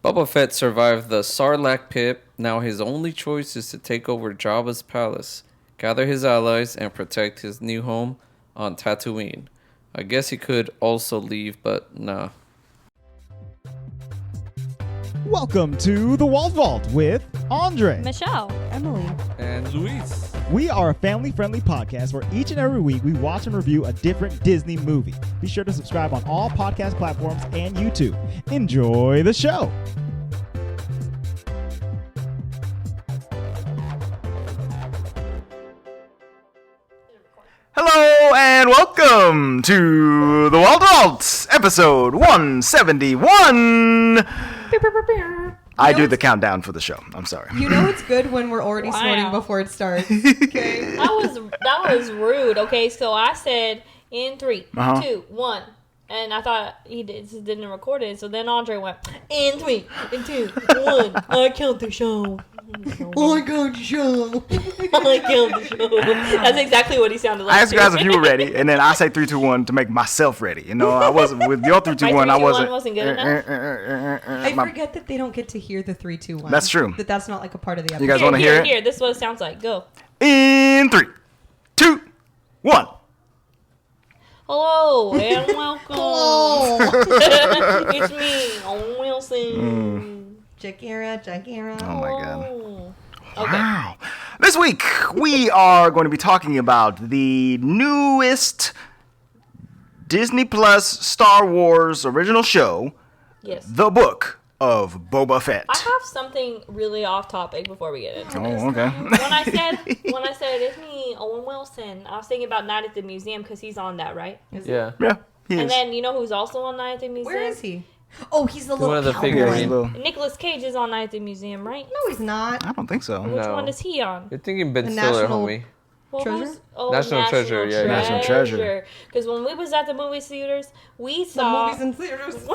Boba Fett survived the Sarlacc pit. Now his only choice is to take over Jabba's palace, gather his allies, and protect his new home on Tatooine. I guess he could also leave, but nah. Welcome to the Walt Vault with Andre, Michelle, Emily, And Luis. We are a family-friendly podcast where each and every week we watch and review a different Disney movie. Be sure to subscribe on all podcast platforms and YouTube. Enjoy the show. Hello and welcome to the Walt Vault, episode 171. I do the countdown for the show. I'm sorry. you know it's good when we're already snorting before it starts. Okay. that was rude. Okay, so I said in 3, 2, 1, and I thought he didn't record it. So then Andre went in 3, in 2, 1. I killed the show. Oh my god, show. I killed the show. That's exactly what he sounded like. I asked you guys if you were ready, and then I say 3, 2, 1 to make myself ready. You know, I wasn't with your 3, 2, 1. I wasn't. Wasn't good enough. I forget that they don't get to hear the 3, 2, 1. That's true. That's not like a part of the episode. You guys want to hear it? Here, this is what it sounds like. Go. In 3, 2, 1. Hello and welcome. Hello. It's me, Owen Wilson. Jakira. Oh my god. Okay. Wow. This week, we are going to be talking about the newest Disney Plus Star Wars original show, Yes. The Book of Boba Fett. I have something really off topic before we get into this. Oh, okay. When I said it's me, Owen Wilson, I was thinking about Night at the Museum because he's on that, right? Yeah. Yeah, he And is. then you know who's also on Night at the Museum? Where is he? Oh, he's the little One of the cowboy. Yeah, he's a figurines. little- Nicolas Cage is on Night at the Museum, right? No, he's not. I don't think so. Which No. one is he on? You're thinking Ben The Stiller, National- homie. Well, Treasure? National Treasure, yeah, National Treasure. Because when we was at the movie theaters, we saw. The movies in theaters.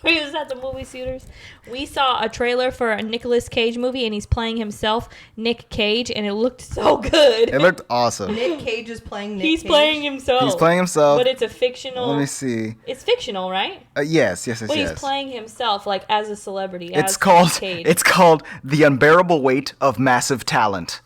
we was at the movie theaters. We saw a trailer for a Nicolas Cage movie, and he's playing himself, Nick Cage, and it looked so good. It looked awesome. Nick Cage is playing Nick He's Cage. playing himself. He's playing himself. But it's a fictional. Let me see. It's fictional, right? Yes. But he's playing himself, like as a celebrity. It's as called. Nick Cage. It's called The Unbearable Weight of Massive Talent.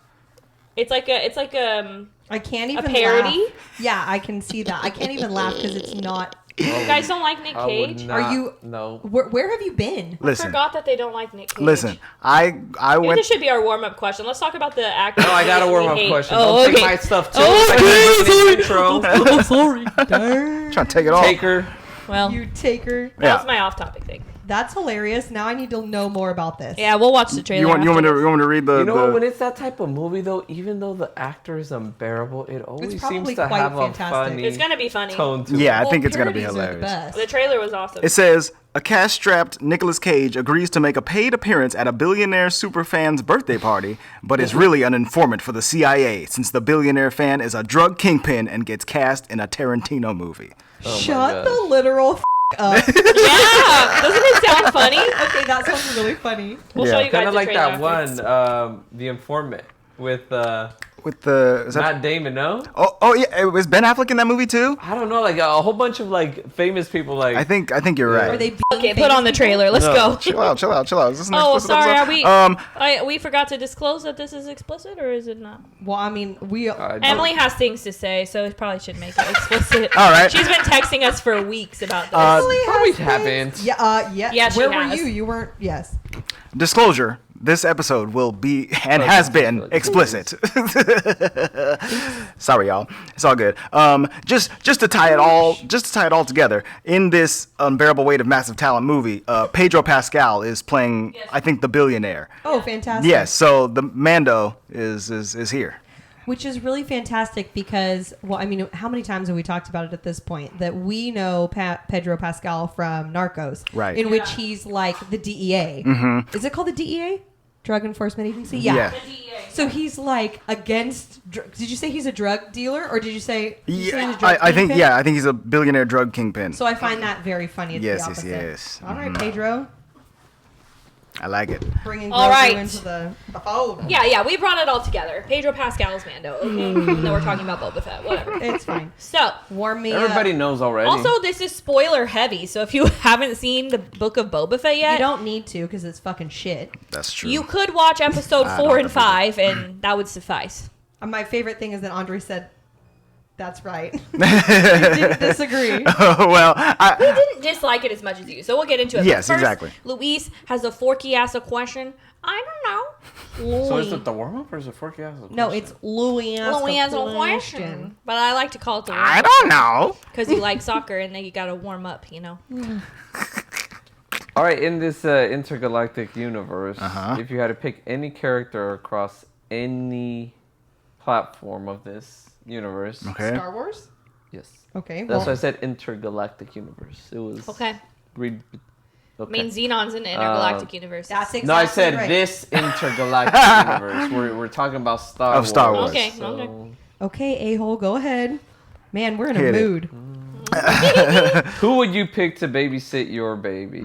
It's like a. I can't even parody? laugh. Yeah, I can see that. I can't even laugh because it's not. You guys don't like Nick I would Cage? not. Are you- No. Where have you been? I Listen. forgot that they don't like Nick Cage. Listen. I Maybe went. this should be our warm-up question. Let's talk about the actor. No, I got a warm-up question. Oh, Don't okay. take my stuff, too. Oh, Intro. Oh, sorry. Darn. Trying to take it off. Taker. Well, You taker. that Yeah. was my off-topic thing. That's hilarious. Now I need to know more about this. Yeah, we'll watch the trailer. You want me after to read the? You know what? the When it's that type of movie, though, even though the actor is unbearable, it always probably seems to quite have fantastic. a funny It's gonna be funny. tone to yeah, it. I think it's gonna be parodies are the hilarious. best. The trailer was awesome. It says, a cash-strapped Nicolas Cage agrees to make a paid appearance at a billionaire superfan's birthday party, but is really an informant for the CIA since the billionaire fan is a drug kingpin and gets cast in a Tarantino movie. Shut the literal up. Yeah, doesn't it sound funny? Okay, that sounds really funny. We'll Yeah. show you guys Kind of the like trailer that after. one, The Informant, with With the... Is that, Matt Damon, no? oh, yeah, was Ben Affleck in that movie too? I don't know, like a whole bunch of like famous people, like I think you're right. Are they being Okay, put on the trailer. Let's No. go. Chill out. Is this an Oh, explicit sorry. episode? Are we? We forgot to disclose that this is explicit, or is it not? Well, I mean, we. Emily has things to say, so it probably should make it explicit. All right. She's been texting us for weeks about this. probably haven't. Yeah. Yeah, she Where has. were you? You weren't. Yes. Disclosure. This episode will be and has been explicit. Sorry, y'all. It's all good. Just to tie it all together. In this Unbearable Weight of Massive Talent movie, Pedro Pascal is playing, I think, the billionaire. Oh, fantastic. Yes. So the Mando is here. Which is really fantastic because, well, I mean, how many times have we talked about it at this point that we know Pedro Pascal from Narcos, Right. in which he's like the DEA. Mm-hmm. Is it called the DEA? Drug Enforcement Agency? Yeah. So he's like against. Did you say he's a drug dealer, or did you say? He's a drug I think kingpin? I think he's a billionaire drug kingpin. So I find that very funny. It's Yes, the yes, opposite. yes. All right, Pedro. I like it. Bringing All Grogu right. into the fold. Yeah, we brought it all together. Pedro Pascal's Mando. Okay, even though we're talking about Boba Fett, whatever. It's fine. So, Warm me Everybody up. knows already. also, this is spoiler heavy, so if you haven't seen the Book of Boba Fett yet, You don't need to because it's fucking shit. That's true. you could watch episode I 4 don't and 5, and that would suffice. My favorite thing is that Andre said, "That's right." I didn't disagree. Well, We didn't dislike it as much as you, so we'll get into it. Yes, But first, exactly. Luis has a forky ass a question. I don't know. So is Louis. it the warm up or is it forky ass? No, it's Louis. Louis has a question. But I like to call it the warm I up don't know. because you like soccer and then you got to warm up, you know. All right, in this intergalactic universe, Uh-huh. if you had to pick any character across any platform of this universe, Okay. Star Wars. yes, Okay. that's Well, why I said intergalactic universe. It was Okay. Read. I mean, Xenon's in the intergalactic universe. that's exactly No, I said right. this intergalactic universe. We're talking about Star Wars. Star Wars. Okay, so- okay. Okay, a-hole, go ahead. Man, we're in Hit a it. mood. Who would you pick to babysit your baby?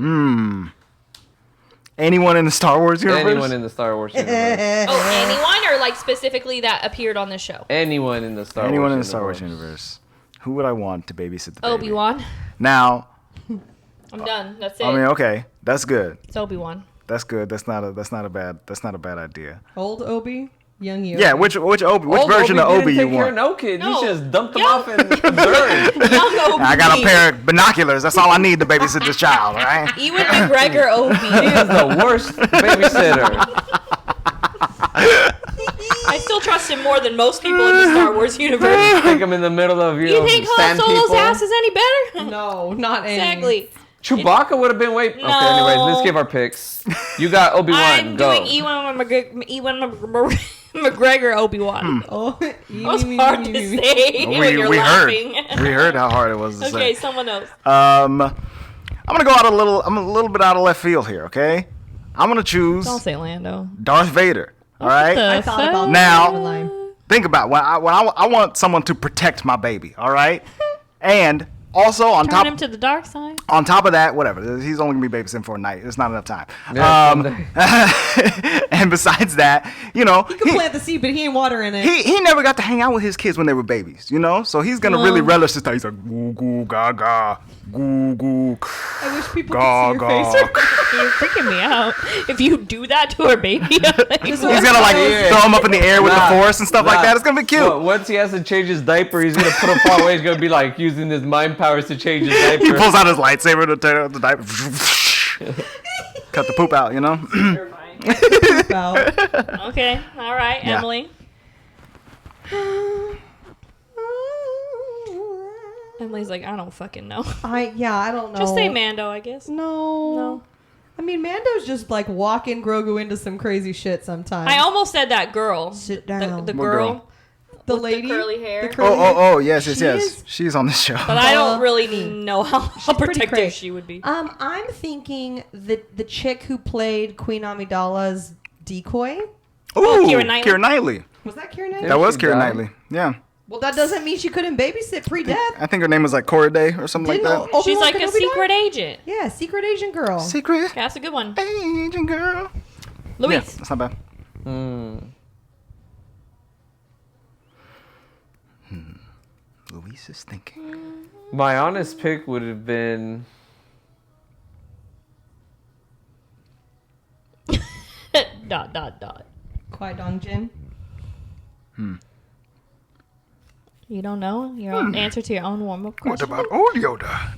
Anyone in the Star Wars universe? Anyone in the Star Wars universe. Oh, anyone or like specifically that appeared on the show? Anyone in the Star Wars Anyone in the universe. Star Wars universe. Who would I want to babysit the baby? Obi-Wan. Now, I'm done. That's it. I mean, okay, that's good. It's Obi-Wan. That's good. That's not a bad idea. Old Obi, young Yoda. Yeah, which Obi, which Old version Obi of Obi didn't you take care of want? no kid. No. You just dumped him Young- off and observed. Young Obi. I got a pair of binoculars. That's all I need to babysit this child. All right. Ewan McGregor Obi. He is the worst babysitter. I still trust him more than most people in the Star Wars universe. Stick him in the middle of You know, think Han sand Solo's people. ass is any better? No, not any. Exactly. Chewbacca would have been way. Okay, No. anyways, let's give our picks. You got Obi-Wan. I'm Go. doing Ewan McGregor Obi-Wan. Oh, That was hard to say when you're laughing. We heard how hard it was to Okay, say. someone else. I'm gonna go out I'm a little bit out of left field here. Okay. I'm gonna choose Don't say Lando. Darth Vader. All right. I thought about Now- that line. Think about when I want someone to protect my baby. All right. And also Turn him to the dark side. on top of that, whatever. He's only gonna be babysitting for a night. It's not enough time. Yeah, And besides that, you know, He could plant the seed, but he ain't watering it. he never got to hang out with his kids when they were babies, you know? So he's gonna really relish this time. He's like goo goo gaga, goo goo. I wish people Gaw, could see your gaw. face. You're freaking me out. If you do that to our baby, like, He's gonna like throw him up in the air with Nah, the force and stuff like nah. that. It's gonna be cute. Well, once he has to change his diaper, he's gonna put him far away. He's gonna be like using his mind powers to change his diaper. He pulls out his lightsaber to turn out the diaper. Cut the poop out, you know? About. okay, all right, Yeah. Emily. Emily's like, I don't fucking know. I don't know. Just say Mando, I guess. No. No. I mean, Mando's just like walking Grogu into some crazy shit sometimes. I almost said that girl. Sit The, down. the What girl. girl? the with the lady, curly hair. the curly hair. Oh, yes, She yes. is- She's on the show. But I don't really me. know how pretty protective crazy. she would be. I'm thinking the chick who played Queen Amidala's decoy. Ooh, Keira Knightley? Keira Knightley. Was that Keira Knightley? Yeah. That was she Keira died. Knightlly. Yeah. Well, that doesn't mean she couldn't babysit pre-death. I think her name was like Cora Day or something like Didn't that. Obi-Wan She's like a Kenobi secret die? agent. Yeah, secret Asian girl. Secret Okay, that's a good one. Asian girl. Luis. Yeah, that's not bad. Luis is thinking. My honest pick would have been dot, dot, dot. Qui-Gon Jinn. You don't know? Your own answer to your own warm-up What question? about old Yoda?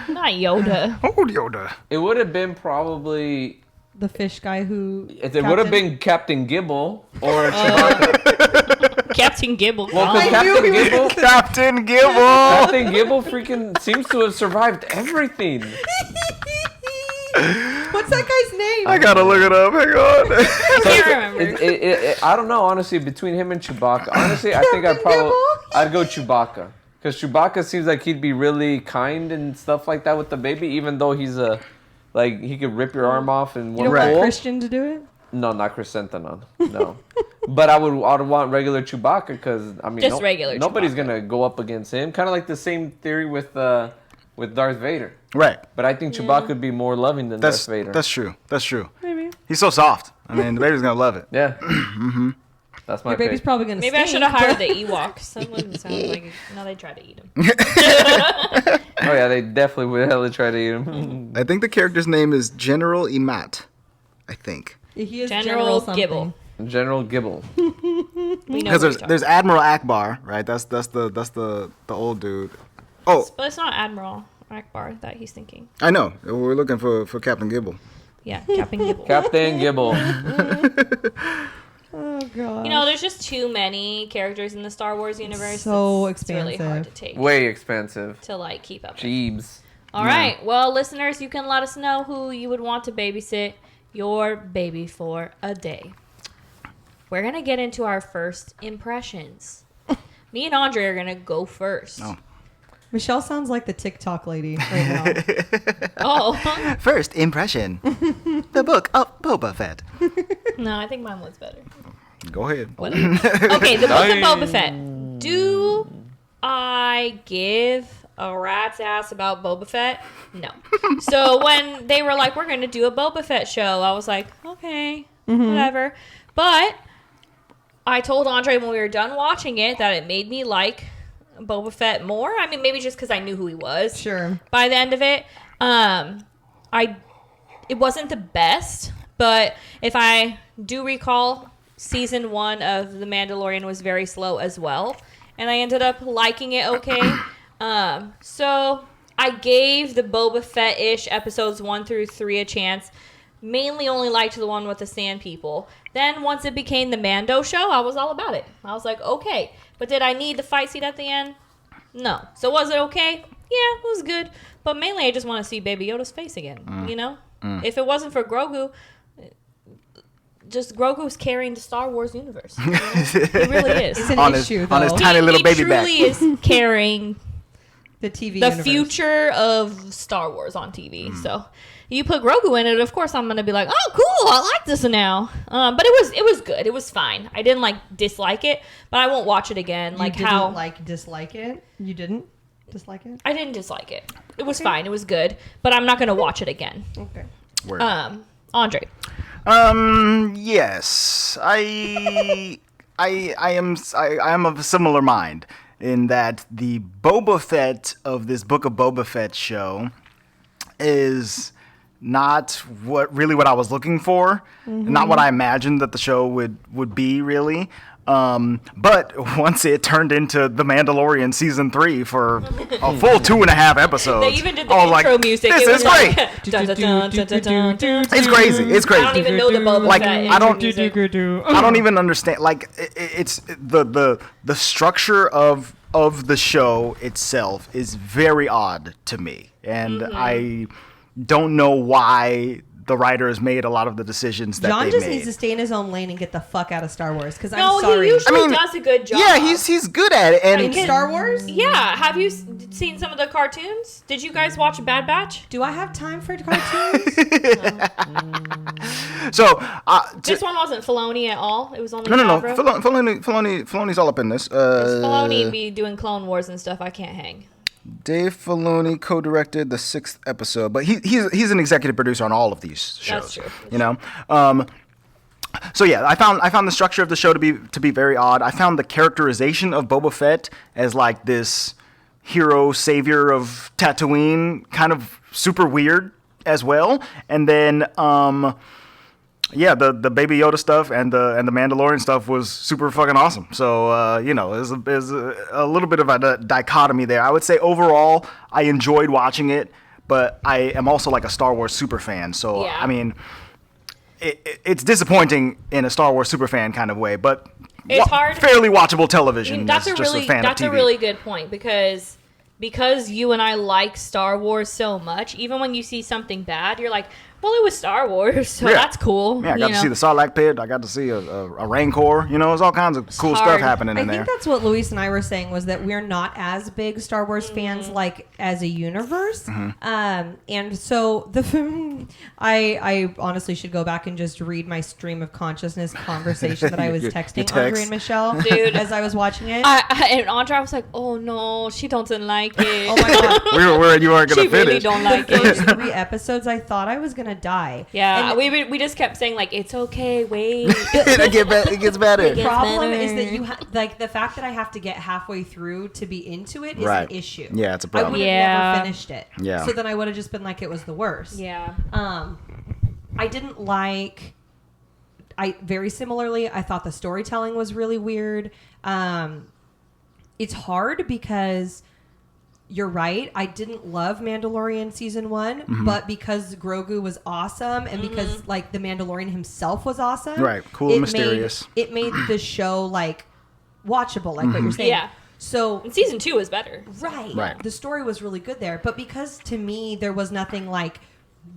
Not Yoda. Old Yoda. it would have been probably The fish guy who... it would have been Captain Gibble or Chewbacca. Captain Gibble. Well, 'cause I Captain knew he was- Gibble, Captain Gibble. Captain Gibble freaking seems to have survived everything. What's that guy's name? I gotta look it up. Hang on. I can't remember. I don't know, honestly, between him and Chewbacca. Honestly, I think I'd go Chewbacca. Because Chewbacca seems like he'd be really kind and stuff like that with the baby, even though he's like, he could rip your arm off in You one don't want pull. Christian to do it? No, not Chrysanthemum. No. But I'd want regular Chewbacca because, I mean, Just regular nobody's Chewbacca. going to go up against him. Kind of like the same theory with with Darth Vader. Right. But I think Chewbacca would be more loving than Darth Vader. That's true. That's true. Maybe. He's so soft. I mean, the baby's gonna love it. Yeah. Mm-hmm. That's my Your baby's pick. probably gonna. Maybe I should have hired the Ewoks. That wouldn't sound like. No, they tried to eat him. Oh yeah, they definitely would hella try to eat him. I think the character's name is General Imat. I think. He is General something. Gibble. General Gibble. We know Because there's Admiral Akbar, right? That's the old dude. Oh, But it's not Admiral Akbar that he's thinking. I know. We're looking for Captain Gibble. Yeah, Captain Gibble. Captain Gibble. Oh god. You know, there's just too many characters in the Star Wars universe. So It's really hard to expansive. take Way expensive. to like keep up. with. Jeebs. All right. Well, listeners, you can let us know who you would want to babysit your baby for a day. We're gonna get into our first impressions. Me and Andre are gonna go first. Oh. Michelle sounds like the TikTok lady right now. Oh. First impression. The Book of Boba Fett. No, I think mine was better. Go ahead. Whatever. Okay, the Book of Boba Fett. Do I give a rat's ass about Boba Fett? No. So when they were like, we're going to do a Boba Fett show, I was like, okay, whatever. But I told Andre when we were done watching it that it made me like Boba Fett more. I mean, maybe just because I knew who he was. Sure. By the end of it, it wasn't the best, but if I do recall, season 1 of The Mandalorian was very slow as well, and I ended up liking it okay. So I gave the Boba Fett-ish episodes 1 through 3 a chance. Mainly only liked the one with the sand people. Then once it became the Mando show, I was all about it. I was like, okay. But did I need the fight scene at the end? No. So was it okay? Yeah, it was good. But mainly I just want to see Baby Yoda's face again, you know? If it wasn't for Grogu, just Grogu's carrying the Star Wars universe. You know? He really is. It's an on issue, his, on his though. tiny little baby He back. truly is carrying The TV the universe. future of Star Wars on TV. So you put Grogu in it, of course I'm gonna be like, oh cool, I like this now. But it was good. It was fine. I didn't dislike it, but I won't watch it again. You didn't how dislike it? You didn't dislike it? I didn't dislike it. It was fine. It was good, but I'm not gonna watch it again. Okay. Word. Andre. Yes. I am of a similar mind in that the Boba Fett of this Book of Boba Fett show is not what I was looking for, not what I imagined that the show would be really. But once it turned into The Mandalorian season 3 for a full 2.5 episodes, They even did the I was intro like, music. This It is was great. like, dun, dun, dun, dun, dun, dun, dun. It's crazy. It's crazy. I don't even know the Boba Like, Fett I don't- intro music. I don't even understand. Like, it's the structure of the show itself is very odd to me, and I don't know why the writers made a lot of the decisions that John they just made. needs to stay in his own lane and get the fuck out of Star Wars. Because No, I'm sorry. he usually I mean, does a good job. Yeah, he's good at it, and in Star Wars? Yeah, have you seen some of the cartoons? Did you guys watch Bad Batch? Do I have time for cartoons? so This one wasn't Filoni at all. It was only no. Favreau. Filoni's all up in this. Filoni be doing Clone Wars and stuff. I can't hang. Dave Filoni co-directed the 6th episode, but he's an executive producer on all of these shows. That's true. You know. So yeah, I found the structure of the show to be very odd. I found the characterization of Boba Fett as like this hero savior of Tatooine kind of super weird as well. And then yeah, the Baby Yoda stuff and the Mandalorian stuff was super fucking awesome. So you know, there's a little bit of a dichotomy there. I would say overall, I enjoyed watching it, but I am also like a Star Wars super fan. So Yeah. I mean, it's disappointing in a Star Wars super fan kind of way, but It's hard. fairly watchable television. I mean, that's as just a fan that's of a TV. really good point because you and I like Star Wars so much. Even when you see something bad, you're like, Well, it was Star Wars, so that's cool. Yeah, I got to see the Sarlacc pit. I got to see a Rancor. You know, there's all kinds of cool stuff happening in there. I think that's what Luis and I were saying, was that we're not as big Star Wars fans, like, as a universe. And so I honestly should go back and just read my stream of consciousness conversation that I was texting Andre and Michelle as I was watching it. And Andre was like, "Oh no, she doesn't like it." Oh my god, we were worried you weren't going to she finish. really don't like it. first 3 episodes, I thought I was gonna die. Yeah, And we just kept saying like, "It's okay, wait." It gets better. the problem is that you like the fact that I have to get halfway through to be into it is an issue. Yeah, it's a I problem. would have never finished it. Yeah. So then I would have just been like, it was the worst. Yeah. I didn't like. Very similarly, I thought the storytelling was really weird. It's hard because you're right. I didn't love Mandalorian season 1, but because Grogu was awesome and because like the Mandalorian himself was awesome, Right, cool and mysterious. It made the show like watchable, like what you're saying. Yeah. So And season 2 was better. Right. the story was really good there, but because to me there was nothing like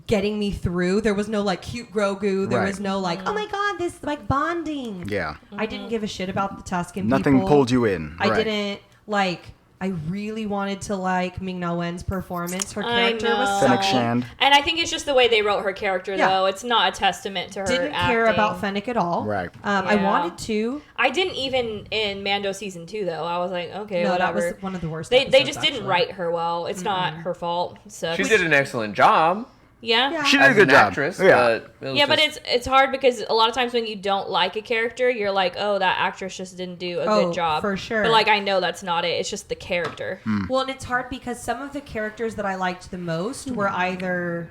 getting me through. There was no like cute Grogu. There was no like, oh my god, this like bonding. Yeah. I didn't give a shit about the Tusken Nothing people. pulled you in. I Right. didn't like. I really wanted to like Ming-Na Wen's performance. Her I character was know. Fennec so Shand. And I think it's just the way they wrote her character, Yeah. though. It's not a testament to her didn't acting. care about Fennec at all. Right. I Yeah. wanted to. I didn't even in Mando season 2, though. I was like, okay, No, whatever. that was one of the worst. They episodes, just didn't actually. write her well. It's not her fault. So She did an excellent job. Yeah. She did as a good an job. actress, Yeah. but it was Yeah, but just- it's hard because a lot of times when you don't like a character, you're like, oh, that actress just didn't do a good job. for sure. But like, I know that's not it. It's just the character. Well, and it's hard because some of the characters that I liked the most were either,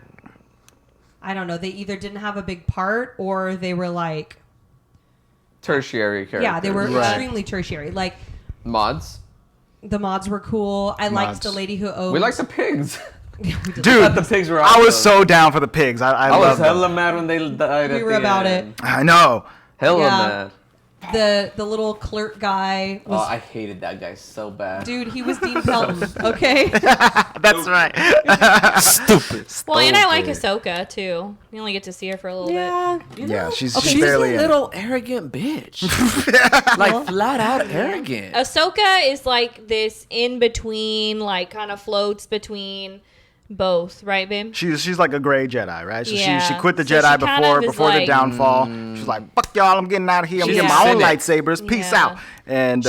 I don't know, they either didn't have a big part or they were like, tertiary characters. yeah, they were Right. extremely tertiary. Like mods. the mods were cool. I liked Mods. the lady who owned. We like the pigs. Dude, thought the pigs were I was awesome. so down for the pigs. I I was loved them. hella mad when they died. We at were the about end. I know. Hella Yeah. mad. The little clerk guy was. Oh, I hated that guy so bad. Dude, he was Dean Pelton. Okay. That's right. Stupid. Well, and I like Ahsoka, too. You only get to see her for a little bit. Yeah, she's She's barely a in it. little arrogant bitch. like flat out arrogant. Ahsoka is like this in between, like kind of floats between both, right, babe? She's like a gray Jedi, right? So Yeah. she quit the So she Jedi kind of is before the like- downfall. She's like, fuck y'all, I'm getting out of here. I'm She's getting a my own cynic. lightsabers. Peace Yeah. out. And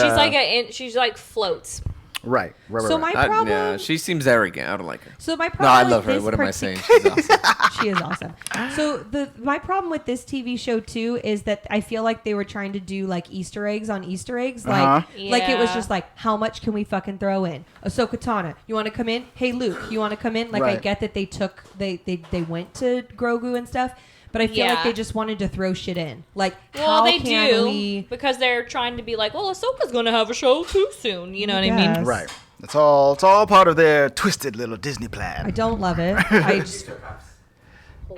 She's like floats. right. So my problem. Yeah, she seems arrogant. I don't like her. So my No, problem. I with love her. this What am I partic- saying? She's awesome. She is awesome. So my problem with this TV show too is that I feel like they were trying to do like Easter eggs on Easter eggs, like it was Yeah. just like, how much can we fucking throw in? Ahsoka Tano, you want to come in? Hey Luke, you want to come in? Like I Right. get that they went to Grogu and stuff, but I feel like Yeah. they just wanted to throw shit in. Like Well, how they can do we? because they're trying to be like, well, Ahsoka's gonna have a show too soon. You know what I Yes. mean? right. It's all part of their twisted little Disney plan. I don't love it. I just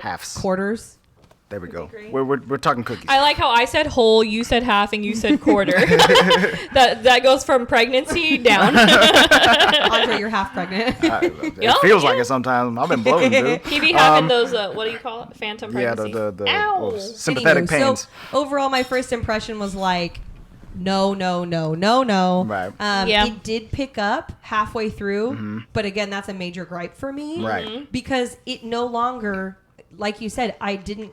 Halves. quarters. There we go. great. We're talking cookies. I like how I said whole, you said half, and you said quarter. that goes from pregnancy down. Andre, you're half pregnant. It Yeah, feels yeah. like it sometimes. I've been bloating, dude. He be having those, what do you call it? Phantom Yeah, pregnancy. the Ow. sympathetic Anywho, pains. So overall, my first impression was like, no. Right. Yeah. It did pick up halfway through, but again, that's a major gripe for me. Right. Because it no longer, like you said, I didn't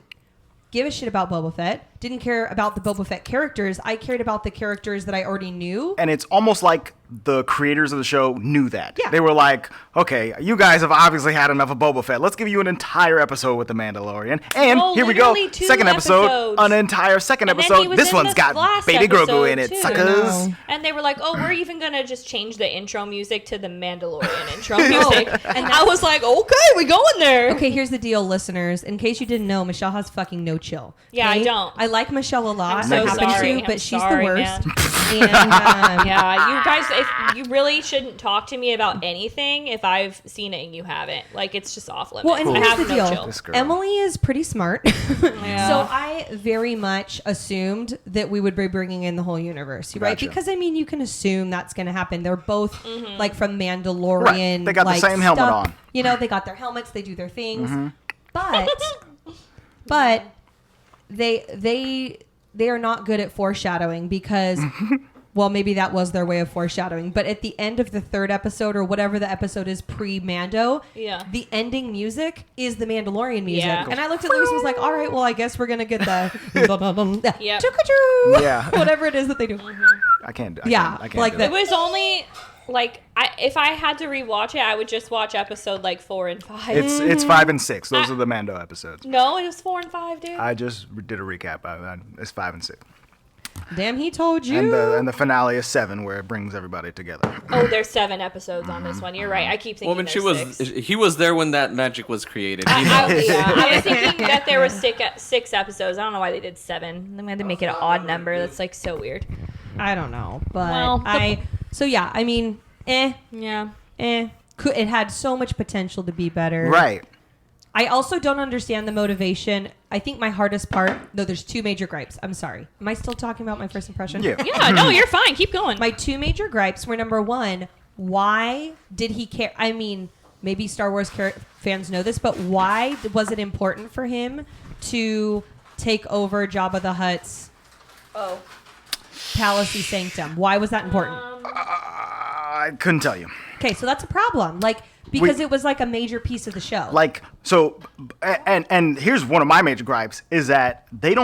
give a shit about Boba Fett. Didn't care about the Boba Fett characters. I cared about the characters that I already knew. And it's almost like the creators of the show knew that. Yeah. They were like, okay, you guys have obviously had enough of Boba Fett. Let's give you an entire episode with The Mandalorian. And Oh, here we go. literally 2 Second episode. episodes. An entire second And then he episode. was This in one's this got last Baby Grogu episode, in it, too. suckers. And they were like, oh, we're even going to just change the intro music to the Mandalorian intro music. And I was like, okay, we going there. Okay, here's the deal, listeners. In case you didn't know, Michelle has fucking no chill. Yeah, I okay? don't. I like Michelle a lot. I'm so I happen sorry. to, but I'm she's sorry, the worst. man. And Yeah, you guys, if you really shouldn't talk to me about anything if I've seen it and you haven't. Like, it's just off limits. well, and I here's have the no deal. chill. This girl. Emily is pretty smart. Yeah. So I very much assumed that we would be bringing in the whole universe, right? Gotcha. Because I mean, you can assume that's going to happen. They're both like from Mandalorian. Right. They got the like, same helmet stuff. on. You know, they got their helmets. They do their things. But they are not good at foreshadowing because well, maybe that was their way of foreshadowing. But at the end of the third episode or whatever the episode is pre-Mando, the ending music is the Mandalorian music. Yeah. And I looked at Luis and was like, all right, well, I guess we're going to get the Yep. Yeah. whatever it is that they do. I can't do like it. that. It was only like if I had to rewatch it, I would just watch episode like 4 and 5. It's 5 and 6. Those are the Mando episodes. No, it was 4 and 5, dude. I just did a recap. It's 5 and 6. Damn, he told you. And the finale is 7, where it brings everybody together. Oh, there's 7 episodes on this one. You're right. I keep thinking. Well, there's 6. he was there when that magic was created. He I knows. was thinking that there was 6 episodes. I don't know why they did 7. They had to make it an odd number. That's like so weird. I don't know, but Well, I mean, Yeah. It had so much potential to be better. Right. I also don't understand the motivation. I think my hardest part, though, there's 2 major gripes. I'm sorry. Am I still talking about my first impression? Yeah. Yeah. No, you're fine. Keep going. My 2 major gripes were, number 1, why did he care? I mean, maybe Star Wars fans know this, but why was it important for him to take over Jabba the Hutt's Palace Sanctum? Why was that important? I couldn't tell you. Okay, so that's a problem. Because it was like a major piece of the show. And here's one of my major gripes is that they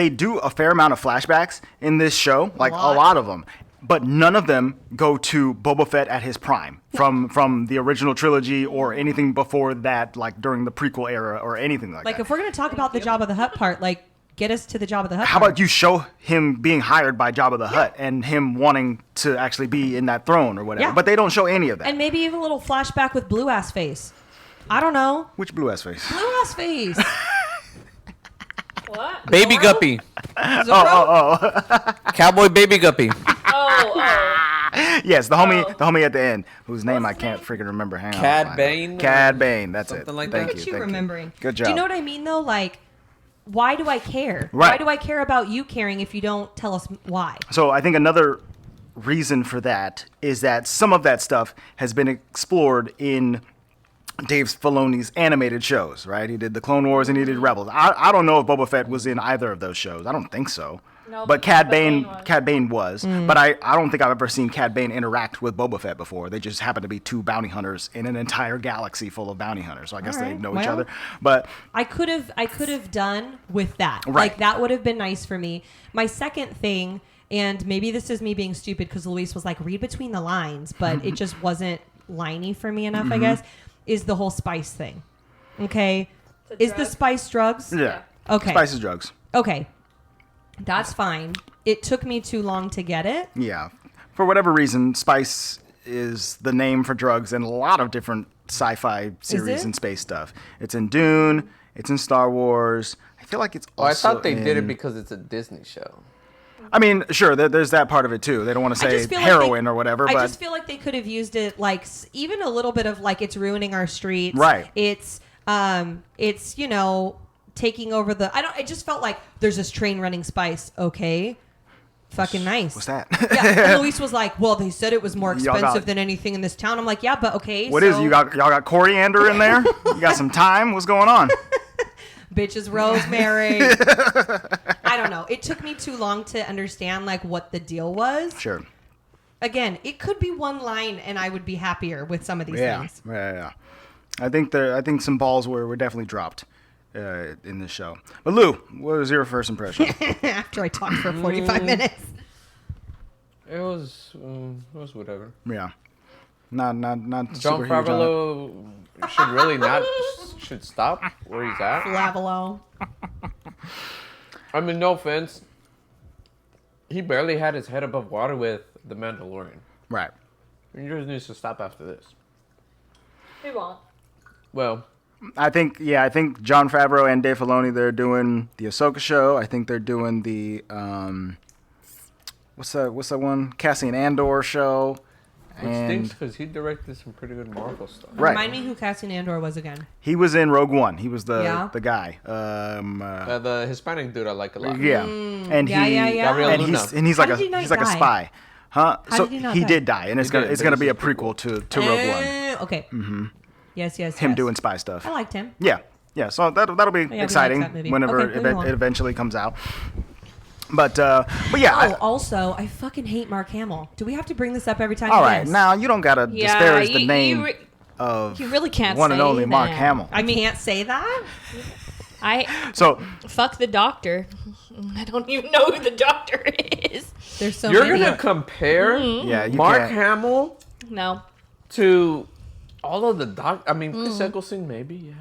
do a fair amount of flashbacks in this show, like a lot of them, but none of them go to Boba Fett at his prime from the original trilogy or anything before that, like during the prequel era or anything like that. Like if we're going to talk about the Jabba the Hutt part, like get us to the Jabba the Hutt How part. about you show him being hired by Jabba the Hutt and him wanting to actually be in that throne or whatever? Yeah. But they don't show any of that. And maybe even a little flashback with Blue Ass Face. I don't know. Which blue ass face? Blue Ass Face. What? Baby Zorro? Guppy. Zorro? Cowboy Baby Guppy. Oh. Yes, the homie at the end, whose name I can't freaking remember. Hang on. Cad Bane? Cad Bane, that's it. Something like Thank that. you. Look at you thank remembering. Good job. Do you know what I mean, though? Like, why do I care? Right. Why do I care about you caring if you don't tell us why? So I think another reason for that is that some of that stuff has been explored in Dave Filoni's animated shows, right? He did the Clone Wars and he did Rebels. I don't know if Boba Fett was in either of those shows. I don't think so. No, but Cad Bane was. was. But I don't think I've ever seen Cad Bane interact with Boba Fett before. They just happen to be 2 bounty hunters in an entire galaxy full of bounty hunters. So I guess All they right, know each well. other. But I could have done with that. Right. Like that would have been nice for me. My second thing, and maybe this is me being stupid because Luis was like, read between the lines, but it just wasn't liney for me enough, I guess, is the whole spice thing. Okay. Is the spice drugs? yeah. Okay. Spices, drugs. Okay. That's fine. It took me too long to get it. Yeah. For whatever reason, spice is the name for drugs in a lot of different sci-fi series it? and space stuff. It's in Dune. It's in Star Wars. I feel like it's also I thought they did it in- because it's a Disney show. I mean, sure, there's that part of it too. They don't want to I say just feel like heroin or whatever, I but just feel like they could have used it like even a little bit of like it's ruining our streets. Right. It's taking over the. I just felt like there's this train running spice. Okay. Fucking nice. what's that? Yeah. And Luis was like, well, they said it was more Y'all expensive got- than anything in this town. I'm like, yeah, but okay. What is it? Y'all got coriander in there? You got some thyme? What's going on? Bitches rosemary. I don't know. It took me too long to understand like what the deal was. Sure. Again, it could be one line and I would be happier with some of these Yeah. things. Yeah. I think some balls were definitely dropped in this show. But Lou, what was your first impression? After I talked for 45 minutes. It was whatever. Yeah. Not John super huge on it. Favreau should really not should stop where he's at. Lavalo. I mean, no offense. He barely had his head above water with The Mandalorian. Right. He just needs to stop after this. He won't. Well, I think John Favreau and Dave Filoni, they're doing the Ahsoka show. I think they're doing the what's that one? Cassian Andor show. it stinks because he directed some pretty good Marvel stuff. Right. Remind me who Cassian Andor was again. He was in Rogue One. He was the Yeah? guy. The Hispanic dude I like a lot. Yeah. And yeah, he yeah, yeah. Gabriel and Luna. he's How like did he not he's like a die? spy. Huh? How So did he not he die? did die, and it's He gonna did, it's but gonna it's be a a prequel to Rogue One. Okay. Mm-hmm. Yes. Him doing spy stuff. I liked him. Yeah. Yeah, so that'll be we exciting like that movie. whenever Okay, moving on. it eventually comes out. But yeah. Also, I fucking hate Mark Hamill. Do we have to bring this up every time? All right, Yes. now you don't gotta disparage the name of you really can't one and say only Mark that. Hamill. I can't say that. So Fuck the doctor. I don't even know who the doctor is. There's so You're many. gonna compare yeah, you Mark can't. Hamill No. to all of the I mean, Chris Eccleston, maybe, yeah.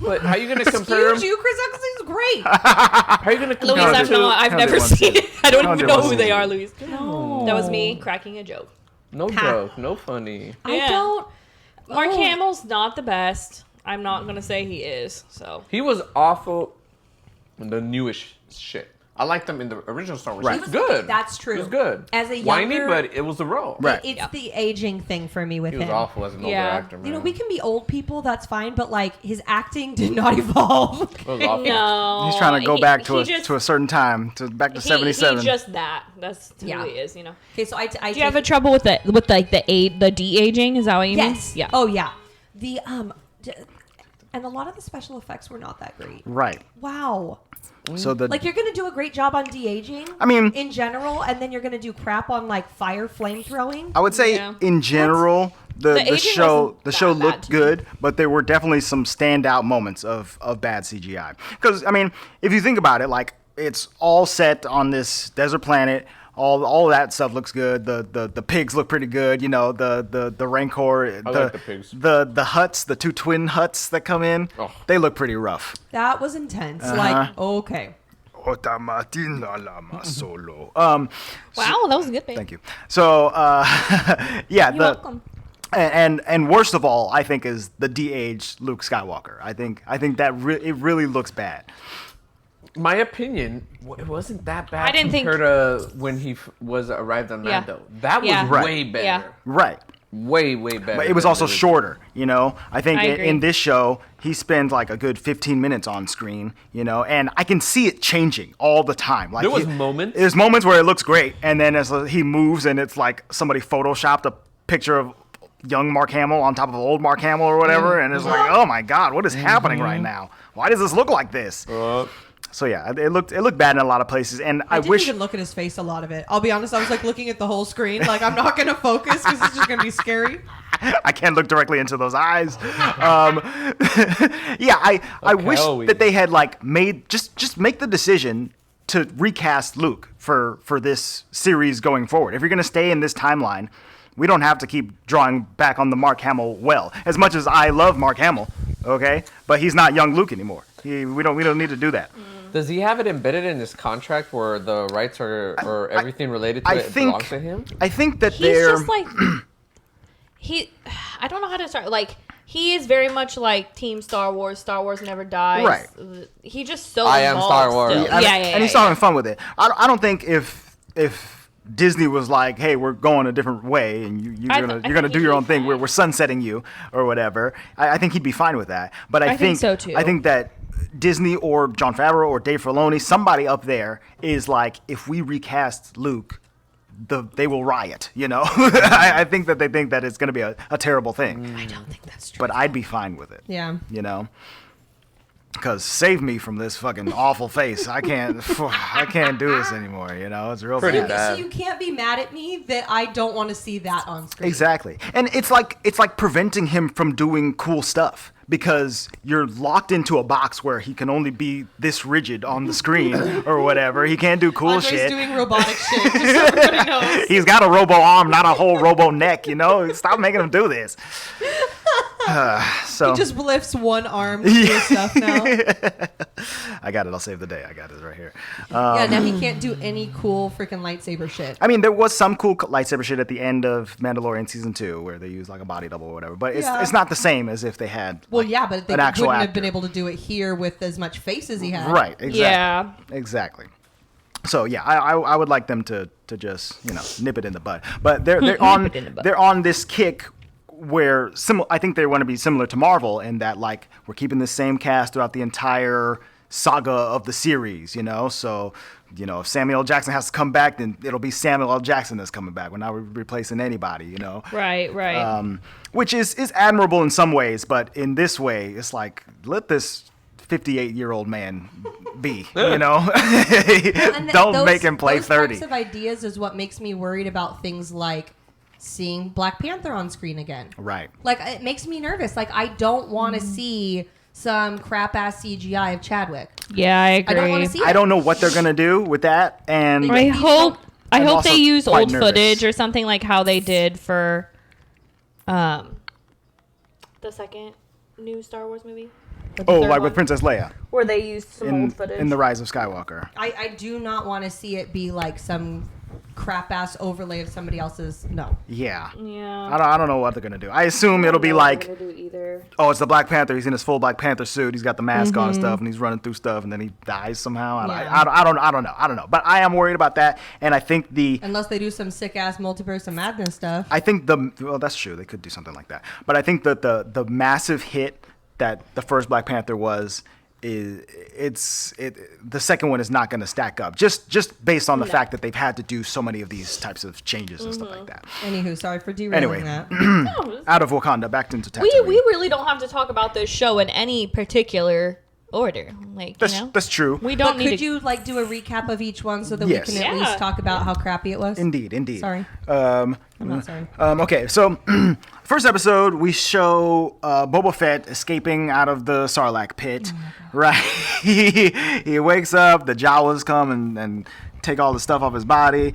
But how are you gonna compare Excuse him? you, Chris Eccleston's great. How are you gonna compare Louise, him to? I've How never did one seen see it. I don't How even did know one who see they it? are, Louise. That was me cracking a joke. No joke, no funny. I Yeah. don't. Mark Oh. Hamill's not the best. I'm not gonna say he is. So He was awful in the newish shit. I liked him in the original Star Wars. Right. He was good. That's true. He was good. As a Whiny, younger- but it was the role. Right. It's the aging thing for me with He was him. awful as an older Yeah. actor, man. You know, we can be old people, that's fine, but like his acting did not evolve. It was awful. no, He's trying to go back to he a certain time, back to He 77. just that. That's who Yeah. he is. You know. Okay, so I Do you have a trouble with the de-aging? Is that what you yes. mean? Yeah. Oh yeah. The and a lot of the special effects were not that great. Right. Wow. So Like you're gonna do a great job on de-aging. I mean- in general, and then you're gonna do crap on like fire flame throwing. I would say Yeah. in general the aging show wasn't that looked bad to me. good, but there were definitely some standout moments of bad CGI. Because I mean, if you think about it, like it's all set on this desert planet. All of that stuff looks good. The pigs look pretty good. You know, the Rancor. I like the pigs. The huts, the two twin huts that come in, Oh. they look pretty rough. That was intense. Like okay. Solo. Wow, that was a good thing. Thank you. So, yeah, You're welcome. And worst of all, I think is the de-aged Luke Skywalker. I think that it really looks bad. My opinion, it wasn't that bad I didn't think- compared to when he was arrived on Yeah. Mando. That was Yeah. Right. way better. Yeah. Right. Way better. But it was than also the- shorter, you know. I think I agree. in this show, he spends like a good 15 minutes on screen, you know, and I can see it changing all the time. Like There was moments. There's moments where it looks great, and then as he moves, and it's like somebody photoshopped a picture of young Mark Hamill on top of old Mark Hamill or whatever, and it's like, oh my God, what is happening right now? Why does this look like this? So yeah, it looked bad in a lot of places, and I didn't wish. even look at his face a lot of it. I'll be honest. I was like looking at the whole screen. Like I'm not gonna focus because it's just gonna be scary. I can't look directly into those eyes. Yeah, I wish Kelly. that they had like made just make the decision to recast Luke for this series going forward. If you're gonna stay in this timeline, we don't have to keep drawing back on the Mark Hamill well. As much as I love Mark Hamill, okay, but he's not young Luke anymore. We don't need to do that. Does he have it embedded in his contract where the rights or everything related to it belongs to him? I think that He's they're just like I don't know how to start. Like he is very much like Team Star Wars. Star Wars never dies. Right. He just so. I am involved Star Wars. still. and, Yeah, and he's still having fun with it. I don't think if Disney was like, hey, we're going a different way, and you're gonna think do your he'd own be thing. fine. We're sunsetting you or whatever. I think he'd be fine with that. But I think so, too. I think that Disney or Jon Favreau or Dave Filoni, somebody up there is like, if we recast Luke, they will riot. You know, I think that they think that it's going to be a terrible thing. I don't think that's true. But I'd be fine with it. Yeah. You know. Because save me from this fucking awful face. I can't do this anymore. You know, it's real Pretty bad. bad. So you can't be mad at me that I don't want to see that on screen. Exactly. And it's like preventing him from doing cool stuff because you're locked into a box where he can only be this rigid on the screen or whatever. He can't do cool Andre's shit. doing robotic shit. Just so everybody knows. He's got a robo arm, not a whole robo neck, you know? Stop making him do this. So He just lifts one arm to do stuff now. I got it. I'll save the day. I got it right here. Yeah, now he can't do any cool freaking lightsaber shit. I mean, there was some cool lightsaber shit at the end of Mandalorian season 2 where they use like a body double or whatever, but Yeah. it's not the same as if they had. Well, like, yeah, but they an wouldn't actual have been actor. able to do it here with as much face as he had. Right. Exactly. Yeah. Exactly. So yeah, I would like them to just nip it in the bud. But they're on it in the bud. they're on this kick where I think they want to be similar to Marvel in that like we're keeping the same cast throughout the entire saga of the series. So if Samuel L. Jackson has to come back, then it'll be Samuel L. Jackson that's coming back. We're not replacing anybody. Right. Which is admirable in some ways, but in this way, it's like let this 58-year-old man be, you know? And Don't make him play those 30. types of ideas is what makes me worried about things like seeing Black Panther on screen again. Right. Like, it makes me nervous. Like, I don't want to see some crap-ass CGI of Chadwick. Yeah, I agree. I don't want to see it. I don't know what they're going to do with that. And I hope I'm also they use quite old nervous. footage or something like how they did for the second new Star Wars movie. like with Princess Leia where they used some old footage. in The Rise of Skywalker. I do not want to see it be like some crap-ass overlay of somebody else's. No. Yeah. Yeah. I don't know what they're going to do. I assume it'll be like, do either. oh, it's the Black Panther. He's in his full Black Panther suit. He's got the mask on and stuff, and he's running through stuff, and then he dies somehow. Yeah. I don't know. But I am worried about that, and I think Unless they do some sick-ass multiverse of madness stuff. well, that's true. They could do something like that. But I think that the massive hit that the first Black Panther was, the second one is not going to stack up. Just based on the fact that they've had to do so many of these types of changes and stuff like that. Anywho, sorry for derailing Anyway. that. Out of Wakanda, back into Tatooine. We really don't have to talk about this show in any particular order. Like, That's true. we don't But need could to. you like do a recap of each one so that Yes. we can at Yeah. least talk about how crappy it was? Indeed. Sorry. I'm not sorry. Okay, so first episode, we show Boba Fett escaping out of the Sarlacc pit. Right? he wakes up, the Jawas come and take all the stuff off his body.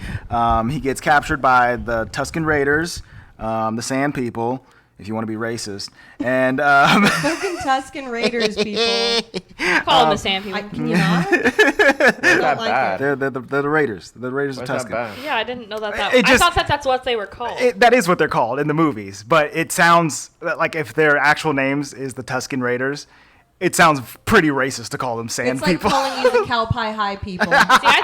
He gets captured by the Tusken Raiders, the Sand People, if you want to be racist. And Fucking Tusken Raiders, people. call them the Sand People. Can you not? That like bad. they're the Raiders. The Raiders of Why is that Tusken. bad? Yeah, I didn't know that. It I just- thought that's what they were called. That is what they're called in the movies, but it sounds like if their actual names is the Tusken Raiders, it sounds pretty racist to call them Sand It's like People. calling you the Cow Pie High people. See, I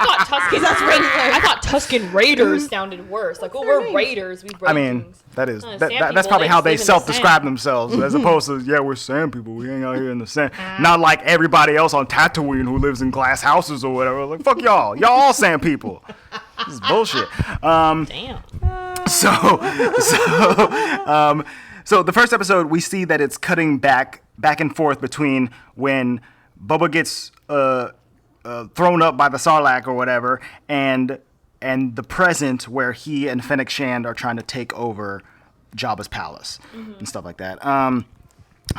thought Tusken Raiders sounded worse. Like, oh, we're Raiders. We break I mean, things. that is Sand that's people, probably they how just they live in the self-describe themselves, as opposed to we're Sand People. We hang out here in the sand, not like everybody else on Tatooine who lives in glass houses or whatever. Like fuck y'all all Sand People. This is bullshit. Damn. So the first episode, we see that it's cutting back and forth between when Bubba gets thrown up by the Sarlacc or whatever, and the present where he and Fennec Shand are trying to take over Jabba's palace and stuff like that.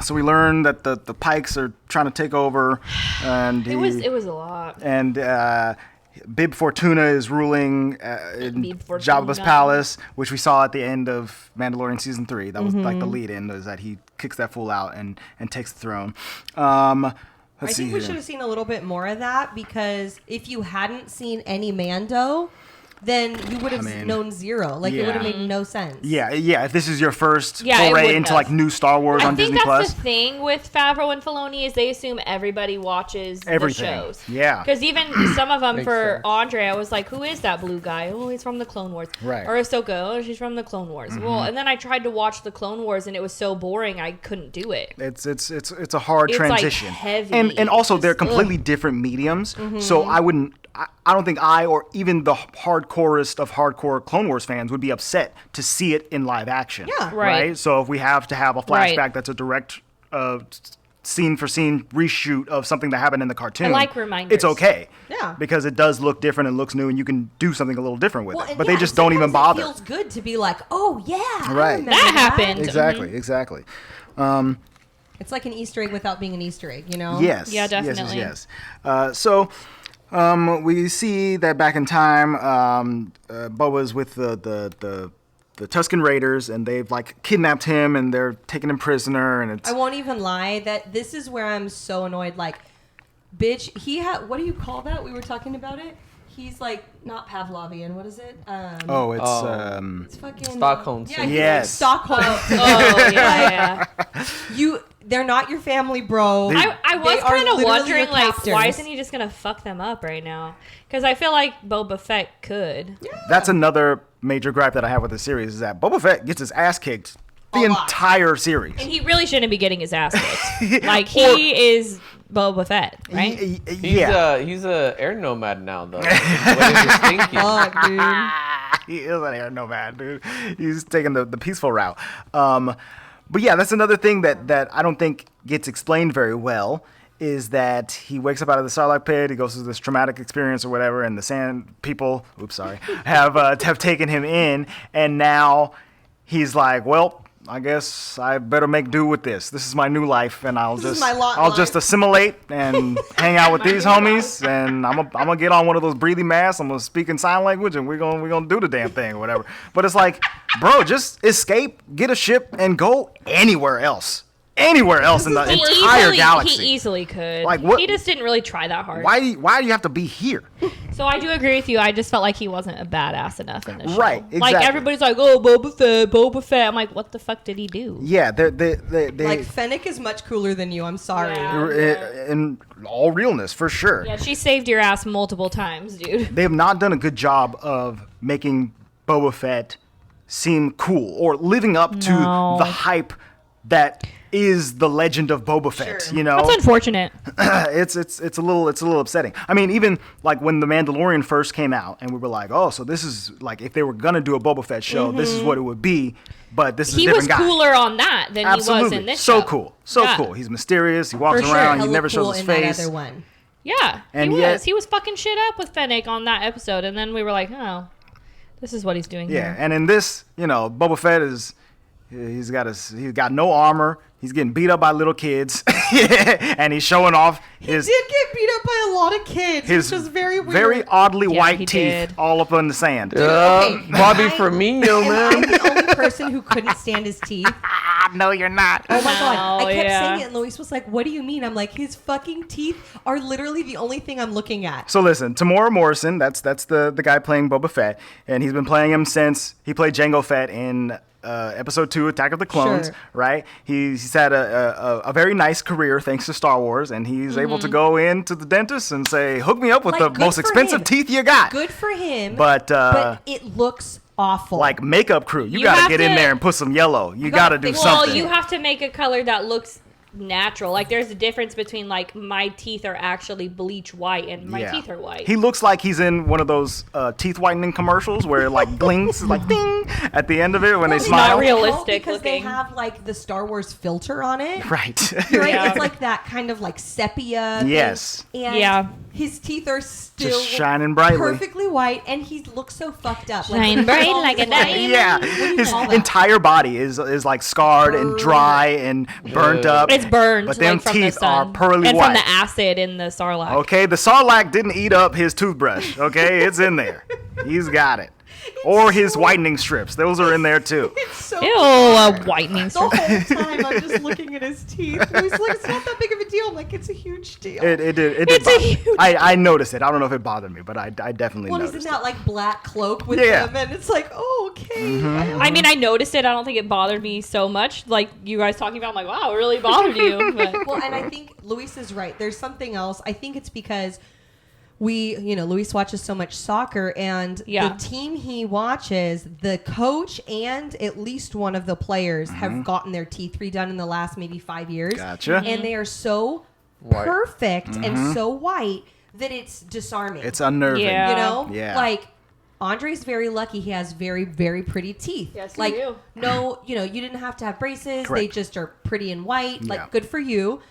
So we learn that the Pikes are trying to take over, and It was a lot. and Bib Fortuna is ruling in Bib Fortuna. Jabba's palace, which we saw at the end of Mandalorian season 3. That was like the lead-in, is that he kicks that fool out and takes the throne. I Let's see think we here. should have seen a little bit more of that, because if you hadn't seen any Mando, then you would have known zero. Like, it would have Yeah. made no sense. Yeah. If this is your first Yeah, it foray wouldn't into have. like new Star Wars I on think Disney that's Plus, the thing with Favreau and Filoni is they assume everybody watches Everything. the shows. Yeah. Because even some of them Makes for sense. Andre, I was like, who is that blue guy? Oh, he's from the Clone Wars. Right. Or Ahsoka, oh, she's from the Clone Wars. Well, and then I tried to watch the Clone Wars and it was so boring I couldn't do it. it's a hard It's, like, transition, heavy. and also It's they're just, completely different mediums. So I don't think I or even the hardcorest of hardcore Clone Wars fans would be upset to see it in live action. Yeah. Right. So if we have to have a flashback Right. that's a direct scene for scene reshoot of something that happened in the cartoon, I like reminders. It's okay. Yeah. Because it does look different and looks new, and you can do something a little different with Well, it. and But yeah, they just don't even sometimes bother. It feels good to be like, oh, yeah. I Right. remember That happened. Exactly. It's like an Easter egg without being an Easter egg, you know? Yes. Yeah, definitely. Yes. So we see that back in time, Boba's with the Tusken Raiders, and they've like kidnapped him, and they're taking him prisoner, and it's I won't even lie that this is where I'm so annoyed. Like, bitch, what do you call that? We were talking about it. He's like not Pavlovian. What is it? it's It's fucking Stockholm Yeah, syndrome. he's Yes. like Stockholm. Oh, yeah. They're not your family, bro. I was They are kind of literally wondering, your like, captors. why isn't he just going to fuck them up right now? Because I feel like Boba Fett could. That's another major gripe that I have with the series, is that Boba Fett gets his ass kicked the A lot. entire series. And he really shouldn't be getting his ass kicked. Like, he is Boba Fett, right? He's a air nomad now, though. What is his thinking? Fuck, dude. He is an air nomad, dude. He's taking the peaceful route. But yeah, that's another thing that I don't think gets explained very well, is that he wakes up out of the Sarlacc pit. He goes through this traumatic experience or whatever, and the sand people, have taken him in, and now he's like, well, I guess I better make do with this. This is my new life, and I'll just assimilate and hang out with these homies, and I'm gonna get on one of those breathing masks. I'm gonna speak in sign language, and we're gonna do the damn thing or whatever. But it's like, bro, just escape, get a ship, and go anywhere else in the entire galaxy. He easily could. Like, what? He just didn't really try that hard. Why do you have to be here? So I do agree with you. I just felt like he wasn't a badass enough in the show. Right, exactly. Like, everybody's like, oh, Boba Fett. I'm like, what the fuck did he do? Yeah, they like, Fennec is much cooler than you. I'm sorry. In all realness, for sure. Yeah, she saved your ass multiple times, dude. They have not done a good job of making Boba Fett seem cool or living up to the hype that is the legend of Boba Fett. Sure. You know, That's unfortunate. it's a little upsetting. I mean, even like when The Mandalorian first came out, and we were like, oh, so this is like, if they were gonna do a Boba Fett show, this is what it would be. But this is a different guy. He was cooler on that than he was in this show. Cool. So cool. He's mysterious. He walks For around. sure. He never shows Cool his in that face. other one. Yeah, And he yet- was. He was fucking shit up with Fennec on that episode, and then we were like, oh, this is what he's doing Yeah, here. and in this, Boba Fett he's got no armor. He's getting beat up by little kids, and he's showing off his He did get beat up by a lot of kids, which was very weird. very oddly Yeah, white he teeth did. all up in the sand. Okay, Bobby am Firmino, Am man. I the only person who couldn't stand his teeth? No, you're not. Oh my god! I kept yeah. saying it, and Luis was like, "What do you mean?" I'm like, "His fucking teeth are literally the only thing I'm looking at." So listen, Tamora Morrison, that's the guy playing Boba Fett, and he's been playing him since he played Jango Fett in episode 2, Attack of the Clones, Sure. right? He's had a very nice career thanks to Star Wars, and he's able to go into the dentist and say, hook me up with Like, the good most for expensive him. teeth you got. Good for him, But it looks awful. like makeup crew, you You got to have get in to- there and put some yellow. You got gotta to do fix- Well, something. you have to make a color that looks natural. Like, there's a difference between, like, my teeth are actually bleach white and my teeth are white. He looks like he's in one of those teeth whitening commercials where it like blinks like ding at the end of it when they it's smile. not realistic because they looking. have like the Star Wars filter on it. Right. Right? Yeah. It's like that kind of like sepia. Yes. Thing. And Yeah. his teeth are still Just shining brightly. perfectly white, and he looks so fucked up. Shine bright like a diamond. Yeah, What do you his call that? entire body is like scarred and dry and burnt up. It's burned, but them like, from teeth the sun. are pearly and white. from the acid in the Sarlacc. Okay, the Sarlacc didn't eat up his toothbrush. Okay, it's in there. He's got it. Or his whitening strips; those are in there too. It's so Ew, a whitening the strip. whole time I'm just looking at his teeth. And he's like, it's not that big of a deal. I'm like, it's a huge deal. It did. It's a bother me. huge- I noticed it. I don't know if it bothered me, but I definitely well, he's noticed in that like black cloak with Yeah. him, and it's like, oh, okay. Mm-hmm. I mean, I noticed it. I don't think it bothered me so much. Like, you guys talking about, I'm like, wow, it really bothered you. But Well, and I think Luis is right. There's something else. I think it's because Luis watches so much soccer, and Yeah. the team he watches, the coach and at least one of the players have gotten their teeth redone in the last maybe 5 years. Gotcha. And they are so White. perfect and so white that it's disarming. It's unnerving. Yeah. You know? Yeah. Like, Andre's very lucky. He has very, very pretty teeth. Yes, you like, do. no, you didn't have to have braces. They Correct. just are pretty and white. Like, Yeah. good for you.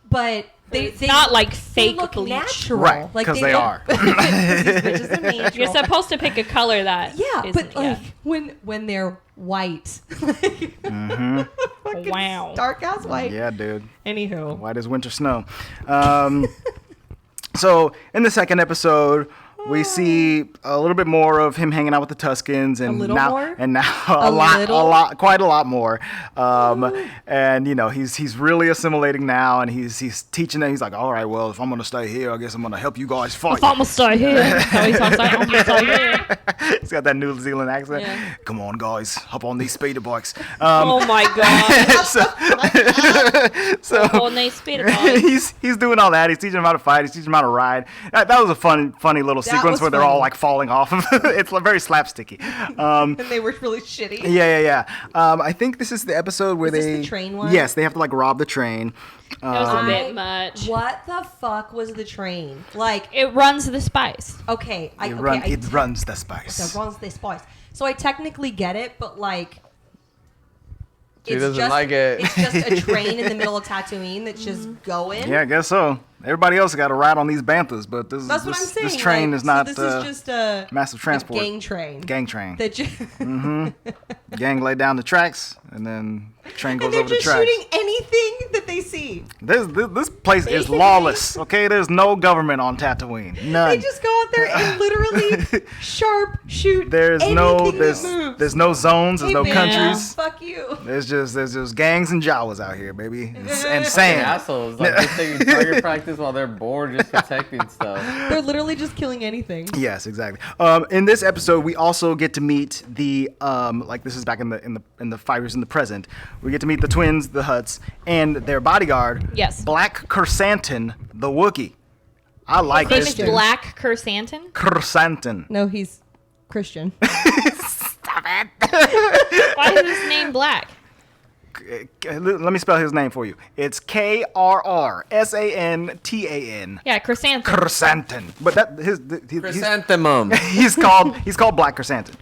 But they not like they fake look bleach. natural. Right, Like 'cause they look- are. 'cause these bitches are natural. You're supposed to pick a color that Yeah, isn't but yet. like when they're white, fucking Wow. dark ass white. Yeah, dude. Anywho, White as winter snow. So in the second episode, we see a little bit more of him hanging out with the Tuskens, and little now more? and now A little? quite a lot more. And he's really assimilating now, and he's teaching them. He's like, all right, well, if I'm gonna stay here, I guess I'm gonna help you guys fight. If I'm gonna stay here. That's how he talks like, I'm gonna stay here. He's got that New Zealand accent. Yeah. Come on, guys, hop on these speeder bikes. Oh my god. So Oh, nice speeder bike. he's doing all that. He's teaching them how to fight. He's teaching them how to ride. That was a funny little That sequence was where they're all funny. like falling off of. It's like very slapsticky. and they were really shitty. Yeah. I think this is the episode where Is this they the train one? Yes, they have to like rob the train. That was a bit much. What the fuck was the train? Like, It runs the spice. okay, It runs the spice. It runs the spice. So I technically get it, but like, She doesn't like it. It's just a train in the middle of Tatooine that's just going. Yeah, I guess so. Everybody else got to ride on these banthas, but That's what I'm saying. this train is not. So this is just a massive transport. gang train. Gang train. That Gang lay down the tracks, and then the train goes and they're over the just tracks. shooting anything that they see. This place is lawless. Okay, there's no government on Tatooine. None. They just go out there and literally sharp shoot. There's anything no that moves. there's no zones. There's Hey, no man, countries. Fuck you. There's just gangs and Jawas out here, baby, and Fucking sand. assholes. Like, they're taking target practice while they're bored just protecting stuff. They're literally just killing anything. Yes, exactly. In this episode, we also get to meet the like this is back in the 5 years in the present. We get to meet the twins, the Hutts, and their bodyguard. Yes. Black Chrysanthemum, the Wookiee. I like His name this is dude. Black Chrysanthemum. Chrysanthemum. No, he's Christian. Stop it. Why is his name Black? Let me spell his name for you. It's Krrsantan. Yeah, Chrysanthemum. Chrysanthemum. But Chrysanthemum. he's called Black Chrysanthemum.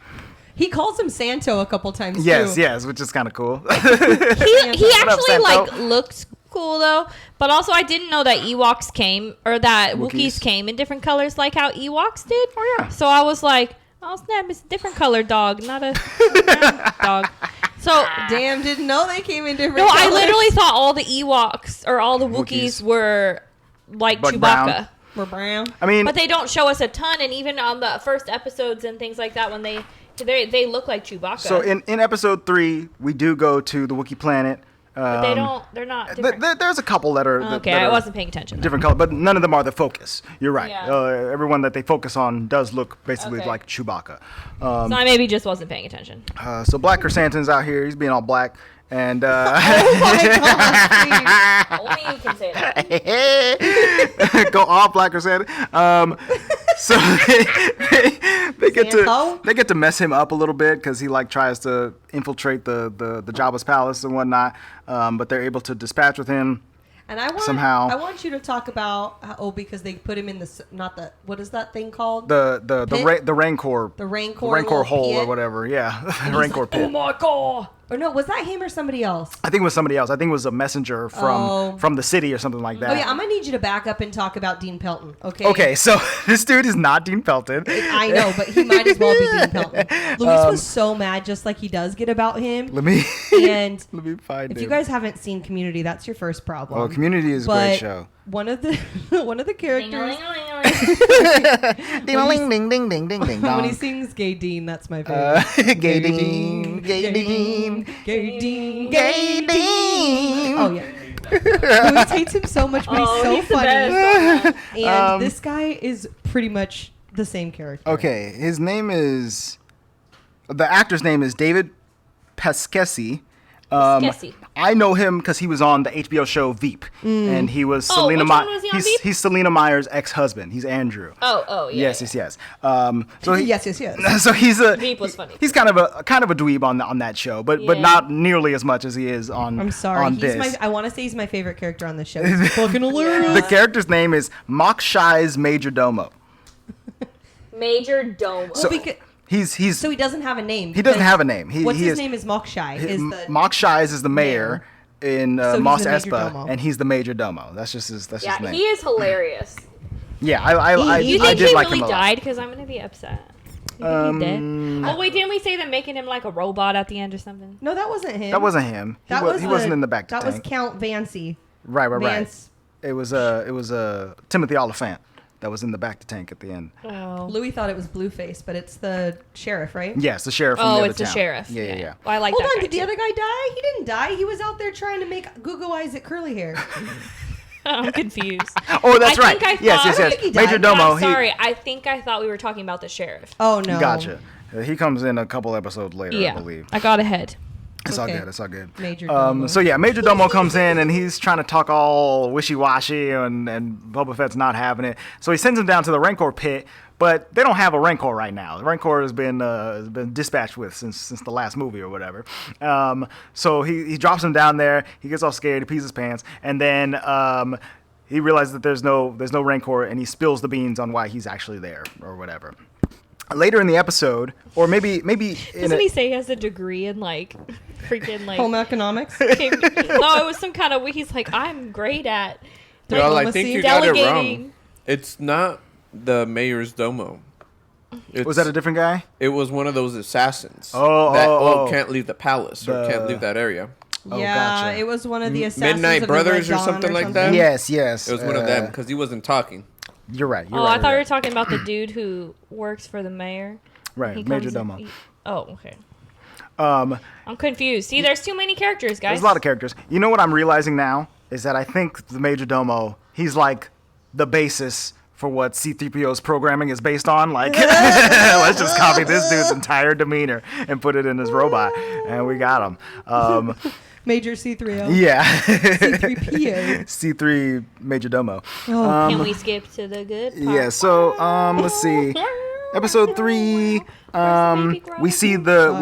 He calls him Santo a couple times Yes, too. yes, which is kind of cool. He What up, actually Santo? looks cool though, but also I didn't know that Ewoks came or that Wookiees came in different colors like how Ewoks did. Oh, yeah. So I was like, oh snap, it's a different colored dog, not a brown dog. So Damn, didn't know they came in different no, I colors. literally thought all the Ewoks or all the Wookiees were like But Chewbacca. brown. We're brown. I mean, But they don't show us a ton, and even on the first episodes and things like that, when they look like Chewbacca. so in episode 3, we do go to the Wookiee planet. But they don't. They're not different. There's a couple that are Okay, that I are wasn't paying attention. different color, but none of them are the focus. You're right. Yeah. Everyone that they focus on does look basically Okay. like Chewbacca. So I maybe just wasn't paying attention. So Black Chrysanthemum's out here. He's being all black. And Oh my god, Only you can say that. go off Black Chrysanthemum. So they get to mess him up a little bit because he like tries to infiltrate the Jabba's palace and whatnot. But they're able to dispatch with him. And I want you to talk about because they put him in what is that thing called? The Pit? Rancor. The Rancor Rancor hole pit? or whatever. Yeah, And Rancor he's like, pit. oh my god! Or no, was that him or somebody else? I think it was somebody else. I think it was a messenger from the city or something like that. Oh yeah, I'm gonna need you to back up and talk about Dean Pelton. Okay. Okay, so this dude is not Dean Pelton. I know, but he might as well be Dean Pelton. Luis was so mad, just like he does get about him. Let me And let me find if him. you guys haven't seen Community, that's your first problem. Oh, Community is a But great show. one of the characters Ding ding ding ding ding ding ding. when he sings Gay Dean, that's my favorite. Gay Dean, Gay Dean, Gay Dean, Gay Dean. Oh yeah. Luis hates him so much, but he's so he's the funny. best. And this guy is pretty much the same character. Okay, his name is the actor's name is David Pasquesi. Pasquesi. I know him because he was on the HBO show Veep, and he was Selena. which one was he on Veep? He's Selena Meyer's ex-husband. He's Andrew. Oh yeah. Yes. So Yes. So he's a Veep was funny. He's kind of a dweeb on that show, but Yeah. not nearly as much as he is on. I'm sorry. On this. I want to say he's my favorite character on the show. He's fucking hilarious. The character's name is Mokshai's Major Domo. Major Domo. So because- he's So he doesn't have a name. he doesn't because have a name. What's his name is Mokshai. Mokshai's is the mayor in So he's Mos the Major Espa, Domo. and he's the Major Domo. That's just his Yeah, name. he is hilarious. Yeah, I You I think did he like really him a lot. died? Because I'm gonna be upset. You think he's dead? Oh wait, didn't we say that making him like a robot at the end or something? No, that wasn't him. That wasn't him. He wasn't in the back to That was tank. Count Vancy. Right. Vance. It was Timothy Oliphant that was in the back to tank at the end. Oh. Louis thought it was Blueface, but it's the sheriff, right? Yes, the sheriff from the Oh, other it's the town. sheriff. Yeah. Well, I like Hold that on, guy did the too. other guy die? He didn't die. He was out there trying to make Goo Eyes at curly hair. I'm confused. Oh, that's I right. think I Yes. thought- I think he Major died. Domo. I'm sorry. I think I thought we were talking about the sheriff. Oh no. Gotcha. He comes in a couple episodes later, I believe. I got ahead. It's Okay. all good. It's all good. Major Domo. So yeah, Major Domo comes in and he's trying to talk all wishy-washy, and Boba Fett's not having it. So he sends him down to the Rancor pit, but they don't have a Rancor right now. The Rancor has been dispatched with since the last movie or whatever. So he drops him down there. He gets all scared. He pees his pants, and then he realizes that there's no Rancor, and he spills the beans on why he's actually there or whatever. later in the episode, or maybe Doesn't he say he has a degree in like freaking like Home economics. No, it was some kind of. He's like, I'm great at Well, I think you got it delegating. wrong. It's not the mayor's domo. Was that a different guy? It was one of those assassins. Oh. Can't leave the palace or can't leave that area. Oh, Yeah, gotcha. it was one of the assassins Midnight of Brothers the or Red something Dawn like that? Yes. It was one of them because he wasn't talking. You're right. You're Oh, right. I thought you're we were talking about the dude who works for the mayor. right. He Major comes in- Domo. Oh, okay. Um, I'm confused. See, there's too many characters, guys. there's a lot of characters. You know what I'm realizing now is that I think the Major Domo, he's like the basis for what C-3PO's programming is based on. Like, let's just copy this dude's entire demeanor and put it in his robot, and we got him. Major C3O. Yeah. C3PO. C3 Major Domo. Can we skip to the good part? Yeah, so let's see. Episode 3, we see the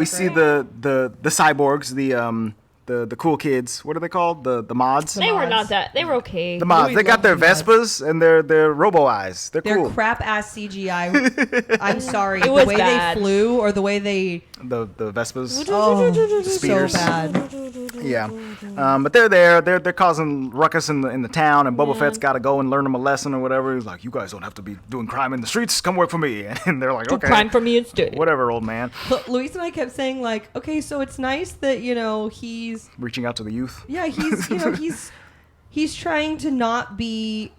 cyborgs, the cool kids. What are they called? The mods. They were not that. They were okay. The mods. Louis They got their loves Vespas and their robo eyes. They're Their cool. crap ass CGI. I'm sorry. It was the way bad. they flew or the way they. The Vespas. Oh, so Speeders. bad. Yeah, but they're there. They're causing ruckus in the town, and Boba Fett's got to go and learn them a lesson or whatever. He's like, "You guys don't have to be doing crime in the streets. Come work for me." And they're like, Do "Okay, crime for me instead. whatever, old man." But Luis and I kept saying like, okay, so it's nice that he's Reaching out to the youth. he's trying to not be.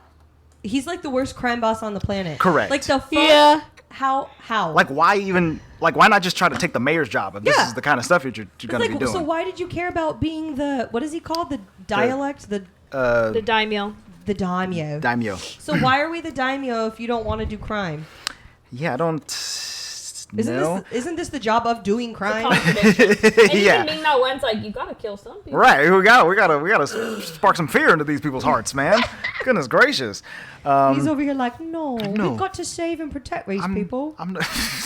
He's like the worst crime boss on the planet. Correct. Like the fuck. Yeah. How? Like, why not just try to take the mayor's job if this Yeah. is the kind of stuff you're It's going to be like, doing? so why did you care about being the what is he called, the dialect, the The daimyo. daimyo? Daimyo. So why are we the daimyo if you don't want to do crime? Yeah, I don't know. Isn't this the job of doing crime? Contradiction. And Yeah. even Ming-Na Wen's like, you gotta kill some people. Right, we gotta spark some fear into these people's hearts, man. Goodness gracious. He's over here like, no, No. we've got to save and protect these people. I'm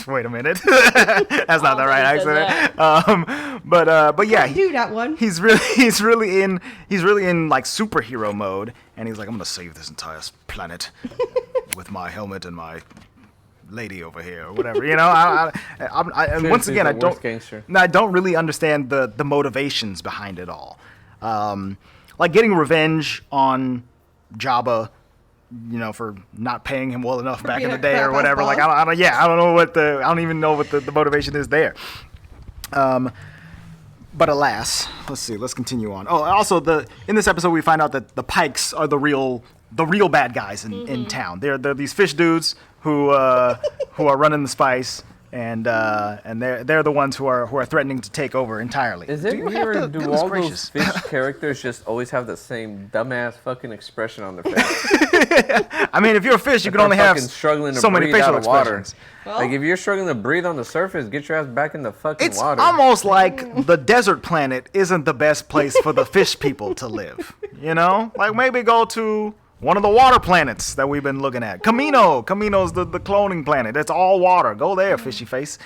wait a minute. That's not the right he says accent. But yeah, Do that one. he's really in like superhero mode, and he's like, I'm gonna save this entire planet with my helmet and my lady over here or whatever. And once again, I don't really understand the motivations behind it all. Like getting revenge on Jabba, for not paying him well enough back in being the a day or crap-ass whatever. Like boss. I don't even know what the motivation is there. But alas, let's continue on. Oh, also in this episode we find out that the Pikes are the real bad guys in town. They're these fish dudes who are running the spice, and they're the ones who are threatening to take over entirely. Is it you weird? have to- Do goodness all gracious. those fish characters just always have the same dumbass fucking expression on their face? I mean, if you're a fish, you can They're only have fucking struggling to so many breathe facial out of water. expressions. Like if you're struggling to breathe on the surface, get your ass back in the fucking It's water. almost like the desert planet isn't the best place for the fish people to live. Like maybe go to one of the water planets that we've been looking at. Camino's the cloning planet. It's all water. Go there, fishy face.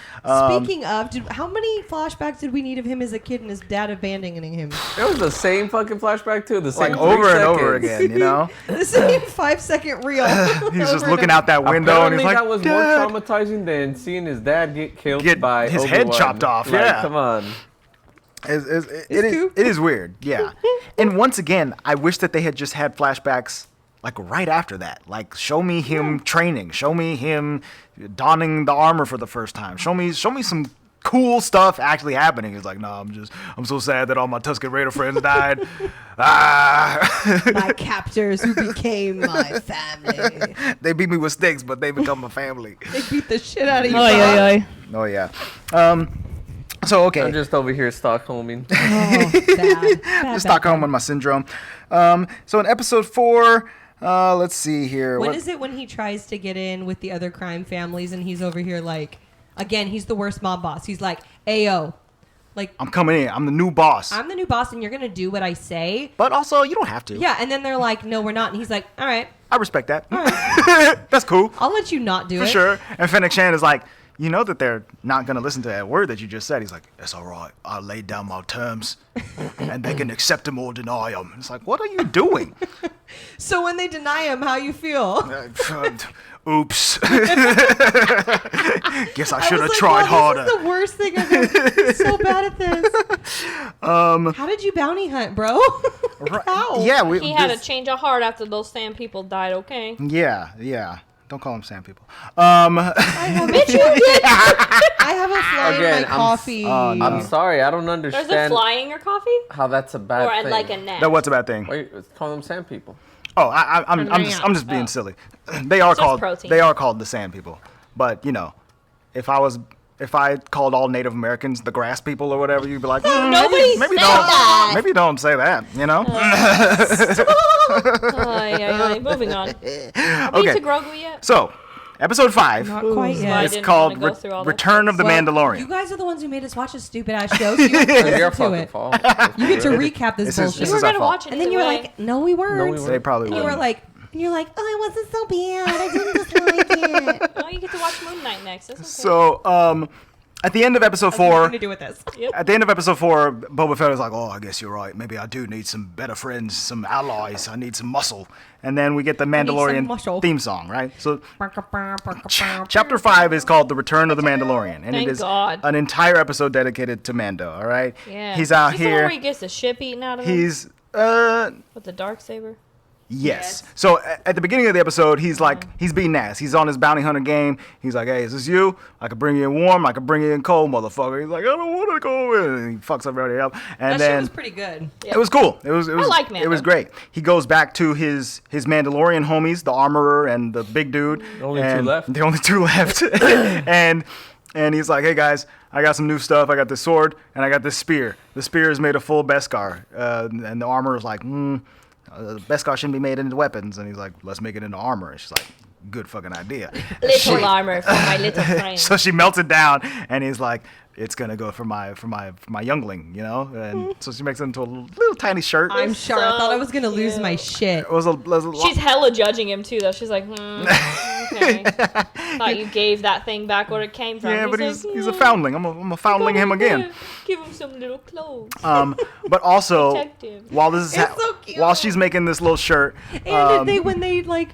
Speaking of, how many flashbacks did we need of him as a kid and his dad abandoning him? It was the same fucking flashback too. The same Like over 3 and over seconds. again, The same 5-second reel. He's just looking out that window and Apparently he's like, that was "Dad." more traumatizing than seeing his dad get killed Get by his head Obi-Wan. chopped off, Like, yeah. come on. It is weird, yeah. And once again, I wish that they had just had flashbacks like right after that. Like show me him training, show me him donning the armor for the first time. Show me some cool stuff actually happening. He's like, no, I'm so sad that all my Tusken Raider friends died. My captors who became my family. They beat me with sticks, but they become my family. They beat the shit out of you. Oy. Oh yeah. So okay. I'm just over here Stockholming. Bad. Stockholm on my syndrome. So in episode 4, let's see here. When is it when he tries to get in with the other crime families and he's over here like, again, he's the worst mob boss. He's like, Ayo, like, I'm coming in. I'm the new boss. I'm the new boss and you're going to do what I say. But also, you don't have to. Yeah, and then they're like, no, we're not. And he's like, all right, I respect that. That's cool. I'll let you not do For it. sure. And Fennec Shan is like, you know that they're not going to listen to that word that you just said. He's like, it's all right. I laid down my terms, and they can accept them or deny them. It's like, what are you doing? So when they deny him, how you feel? Oops. Guess I should have tried wow, harder. This is the worst thing I've ever. He's so bad at this. How did you bounty hunt, bro? How? Yeah, He had a change of heart after those sand people died. Okay. Yeah. Don't call them sand people. Bitch, you did. I have a fly in my coffee. I'm sorry, I don't There's understand a fly in your coffee, how that's a bad or thing. like a gnat. What's a bad thing? Wait, let's call them sand people. Oh, I'm just being silly. They are Just called protein. they are called the sand people. But you know, if I called all Native Americans the grass people or whatever, you'd be like, Nobody maybe said don't that. maybe don't say that. You know. Moving on. Are we Okay. to Grogu yet? So, episode 5 Not quite I yet. is didn't called wanna go through all the Return of the Well, Mandalorian. You guys are the ones who made us watch this stupid ass show. So you have to It's your listen to fucking it. fault. You get to recap this This is- bullshit. this We were is our gonna fault. watch it, And then you were like, "No, we weren't." we They probably And you would. were like, "Oh, it wasn't so bad. I didn't dislike it." "Oh, you get to watch Moon Knight next." That's okay. So, at the end of episode 4, Nothing to do with this. at the end of episode 4, Boba Fett is like, "Oh, I guess you're right. Maybe I do need some better friends, some allies. I need some muscle." And then we get the need some Mandalorian muscle. theme song, right? So, Chapter 5 is called The Return of the Mandalorian, and Thank it is God. an entire episode dedicated to Mando. All right, Yeah. he's out Is this the one where here. he gets the ship eaten out of him He's with the darksaber. Yes. So at the beginning of the episode, he's like, he's being ass. He's on his bounty hunter game. He's like, "Hey, is this you? I could bring you in warm. I could bring you in cold, motherfucker." He's like, "I don't want to go in." And he fucks everybody up. And That shit then was pretty good. it was cool. It was like Mando. It was great. He goes back to his Mandalorian homies, the armorer and the big dude. The only two and left. The only two left. and he's like, "Hey guys, I got some new stuff. I got this sword and I got this spear. The spear is made of full Beskar." And the armorer's like, Beskar shouldn't be made into weapons. And he's like, "Let's make it into armor." And she's like, "Good fucking idea." Little armor for my little friend. So she melts it down, and he's like, "It's gonna go for my youngling, you know." And so she makes it into a little tiny shirt. I'm sure. I thought I was gonna lose cute. my shit. It was a She's hella judging him too, though. She's like, okay. Thought you gave that thing back where it came from. yeah, but like, he's a foundling. I'm a foundling him again. Give him some little clothes. But also, Protect him. while this is It's so cute. while she's making this little shirt, And when they like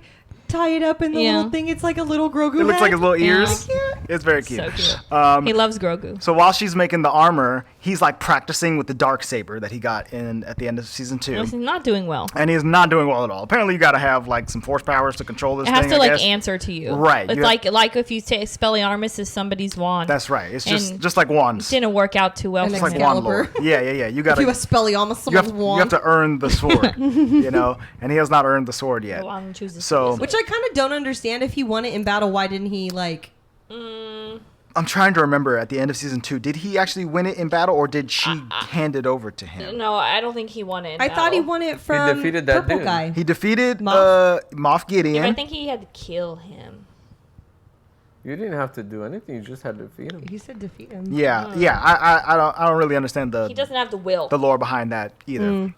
tie it up in the Yeah. little thing, it's like a little Grogu. it looks like his little Yeah. ears. It's very cute. So cute. He loves Grogu. So while she's making the armor, he's like practicing with the dark saber that he got at the end of season 2. He's not doing well. And he's not doing well at all. Apparently, you got to have like some force powers to control this It has thing. to I like guess. answer to you. Right, It's you like if you say Expelliarmus is somebody's wand. That's right. It's And just like wands. didn't work out too well And for It's like him. wand Excalibur. lore. Yeah. You got You to. a Spelliarmus, You have, someone's you wand. have to earn the sword, you know, and he has not earned the sword yet. The wand chooses So- to be Which I kind of don't understand. If he won it in battle, why didn't he like? I'm trying to remember at the end of season 2, did he actually win it in battle, or did she hand it over to him? No, I don't think he won it. in I thought he battle. won it from defeated that purple dude. guy. He defeated Moff? Moff Gideon. Yeah, but I think he had to kill him. You didn't have to do anything. You just had to feed him. He said defeat him. yeah. I don't really understand He doesn't have the will. the lore behind that either.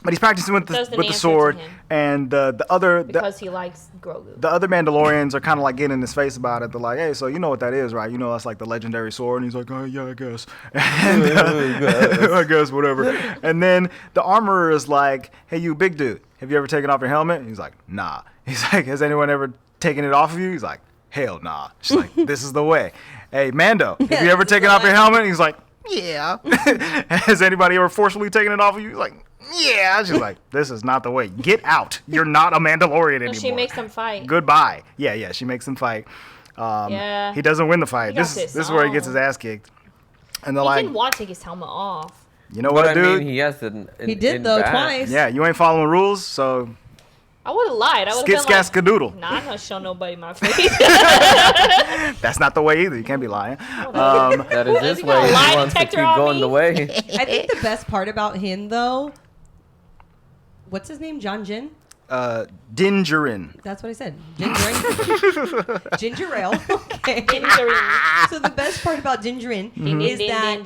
But he's practicing with Doesn't the answer to sword, him. and the other because he likes Grogu. the other Mandalorians are kind of like getting in his face about it. They're like, "Hey, so you know what that is, right? You know that's like the legendary sword." And he's like, "Oh yeah, I guess." And, I guess whatever. And then the armorer is like, "Hey, you big dude, have you ever taken off your helmet?" And he's like, "Nah." He's like, "Has anyone ever taken it off of you?" He's like, "Hell nah." She's like, "This is the way." "Hey, Mando, have you ever This is taken the off your way. helmet?" And he's like, "Yeah." "Has anybody ever forcefully taken it off of you?" He's like, "Yeah." She's like, "This is not the way. Get out. You're not a Mandalorian anymore." So she makes them fight. Goodbye. Yeah. She makes them fight. Yeah. He doesn't win the fight. He got This pissed is where he gets off. his ass kicked. And they're He like, didn't want to take his helmet off. "You know But what, I dude? mean, he has to. He did though twice. Yeah, you ain't following rules, so I would have lied. I would skit have been like, skadoodle. nah, I'm not showing nobody my face. That's not the way either. You can't be lying. That is this You way. got a He lie wants to keep detector on going me? the way. I think the best part about him though, what's his name? John Jin. Dingerin. That's what I said. Ginger ale. Okay. Gingerin. So the best part about gingerin is that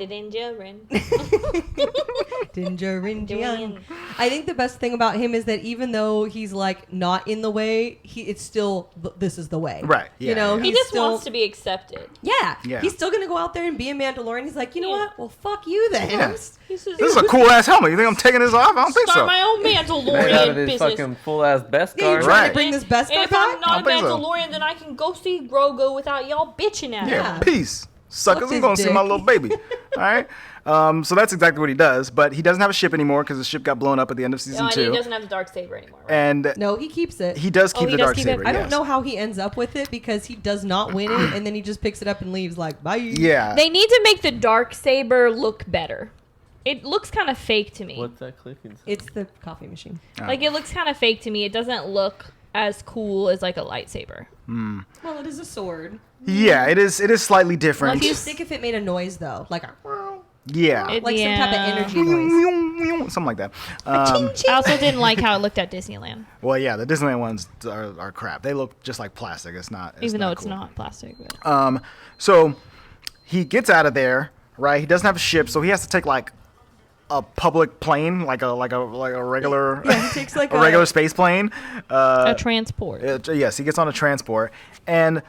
Gingerin. I think the best thing about him is that even though he's like not in the way, it's still this is the way. Right. Yeah, you know, yeah. He he's just still, wants to be accepted. Yeah. Yeah. He's still gonna go out there and be a Mandalorian. He's like, you know what? Well, fuck you then. Yeah. He's just This is a cool ass helmet. You think I'm taking this off? I don't think start so. my own Made out of Mandalorian his business. fucking full ass best Yeah, you guard. trying Right. to bring this best And guy if I'm back? not a I don't think so. Mandalorian, then I can go see Grogu without y'all bitching at me. Yeah, Yeah. peace. Suckers, Suck I'm his going to see my dick. little baby. All right? So that's exactly what he does. But he doesn't have a ship anymore because the ship got blown up at the end of No, season and 2. he doesn't have the dark saber anymore. Right? And No, he keeps it. he does keep he the does dark keep it? saber. I don't yes. know how he ends up with it because he does not win it, and then he just picks it up and leaves like, bye. Yeah. They need to make the dark saber look better. It looks kind of fake to me. What's that clicking? It's the coffee machine. Like it looks kind of fake to me. It doesn't look as cool as like a lightsaber. Well, it is a sword. Yeah, it is slightly Well, different. it'd be sick if it made a noise though, like a Yeah. like some type of Yeah. energy noise. Something like that. I also didn't like how it looked at Disneyland, Well, yeah, the Disneyland ones are crap. They look just like plastic. It's not. even though it's cool. not plastic. But. So he gets out of there, right? He doesn't have a ship, so he has to take like a public plane, like a regular, Yeah, he takes like a regular space plane. A transport. Yes, he gets on a transport, and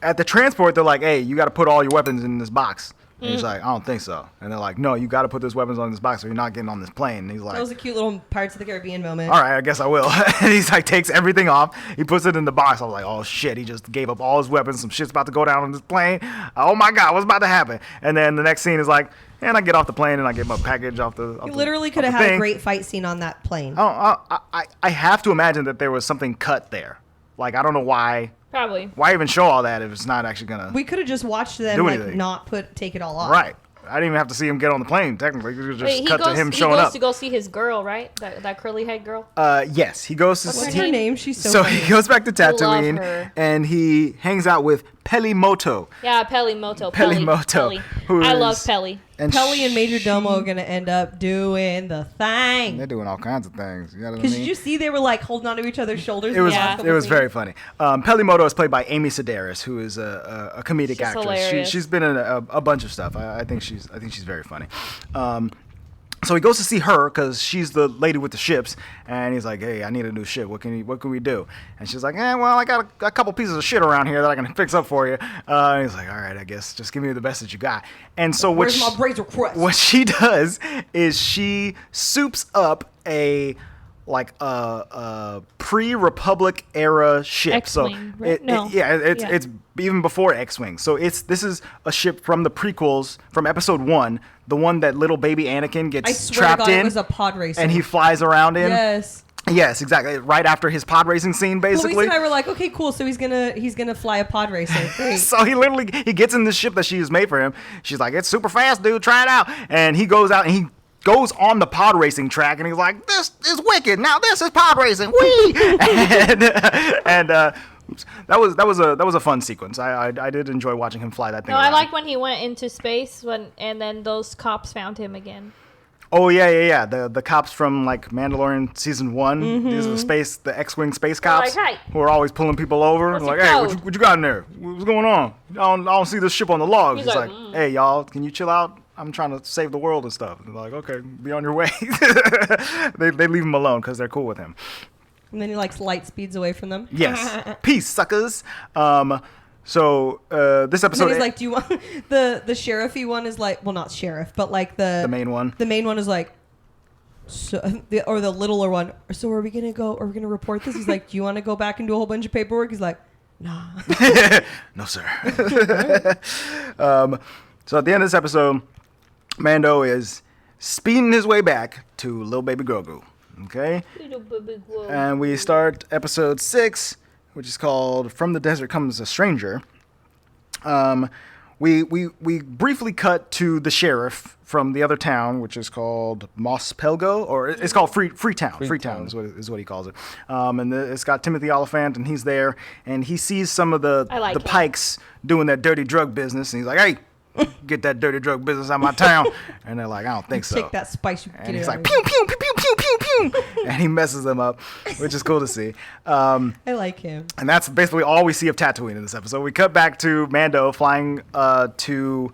at the transport, they're like, "Hey, you got to put all your weapons in this box." And he's like, "I don't think so." And they're like, "No, you got to put those weapons on this box, or you're not getting on this plane." And he's like, That was a cute little Pirates of the Caribbean moment. all right, I guess I will. And he's like, takes everything off. He puts it in the box. I was like, oh shit, he just gave up all his weapons. Some shit's about to go down on this plane. Oh my God, what's about to happen? And then the next scene is like, and I get off the plane and I get my package off the. You literally could have had a great fight scene on that plane. I have to imagine that there was something cut there. Like, I don't know why. Probably. Why even show all that if it's not actually gonna. We could have just watched them Do like anything. not take it all off. Right. I didn't even have to see him get on the plane. Technically, it was just Wait, cut to him showing he goes up. to go see his girl, right? That curly head girl. Yes, he goes to What's see. her name? She's so So funny. he goes back to love Tatooine her. and he hangs out with Pelimoto. Yeah, Pelimoto. Pelimoto, who I love is- Pelly. And Pelly and Major Domo are gonna end up doing the thing. They're doing all kinds of things. You know what I Because mean? did you see they were like holding onto each other's shoulders? It was in the last Yeah. couple it was scenes? very funny. Pelimoto is played by Amy Sedaris, who is a comedic She's actress. hilarious. She's been in a bunch of stuff. I think she's very funny. So he goes to see her because she's the lady with the ships, and he's like, "Hey, I need a new ship. What can we do?" And she's like, well, I got a couple pieces of shit around here that I can fix up for you." And he's like, "All right, I guess just give me the best that you got." And so Where's my Razor Crest? what she does is she soups up a pre-Republic era ship. X-Wing, right? No. It's even before X-Wing. So this is a ship from the prequels from Episode 1, the one that little baby Anakin gets I swear trapped to God, in, it was a pod racer. and he flies around in. Yes. Yes, exactly. Right after his pod racing scene, basically. Luis and I were like, okay, cool. So he's gonna fly a pod racer. Great. So he gets in this ship that she has made for him. She's like, "It's super fast, dude. Try it out." And he goes out and he goes on the pod racing track and he's like, "This is wicked. Now this is pod racing." Whee! and that was a fun sequence. I did enjoy watching him fly that thing. No, I around. like when he went into space and then those cops found him again. Oh yeah. The cops from like Mandalorian season 1. Mm-hmm. These are the X-wing space cops like, "Hey, who are always pulling people over. what's Like, your "Hey, code?" what you got in there? What's going on? I don't see this ship on the logs." He's He's like, like, "Hey, y'all, can you chill out? I'm trying to save the world and stuff." And they're like, "Okay, be on your way." they leave him alone because they're cool with him. And then he like light speeds away from them. Yes, peace, suckers. So this And episode, then he's like, "Do you want the sheriffy one?" Is like, well, not sheriff, but like the main one. The main one is like, so or the littler one. So are we gonna go? Are we gonna report this? He's like, "Do you want to go back and do a whole bunch of paperwork?" He's like, "Nah." No, sir. So at the end of this episode, Mando is speeding his way back to little baby Grogu. Okay, and we start episode 6, which is called "From the Desert Comes a Stranger." We briefly cut to the sheriff from the other town, which is called Mos Pelgo, or it's called Freetown. Freetown is what he calls it. And it's got Timothy Oliphant, and he's there, and he sees some of the him. Pikes doing that dirty drug business, and he's like, "Hey, get that dirty drug business out of my town." And they're like, "I don't think so." Take that spice. You And get he's it like, out "Pew pew pew pew pew pew pew." and he messes them up, which is cool to see. I like him. And that's basically all we see of Tatooine in this episode. We cut back to Mando flying to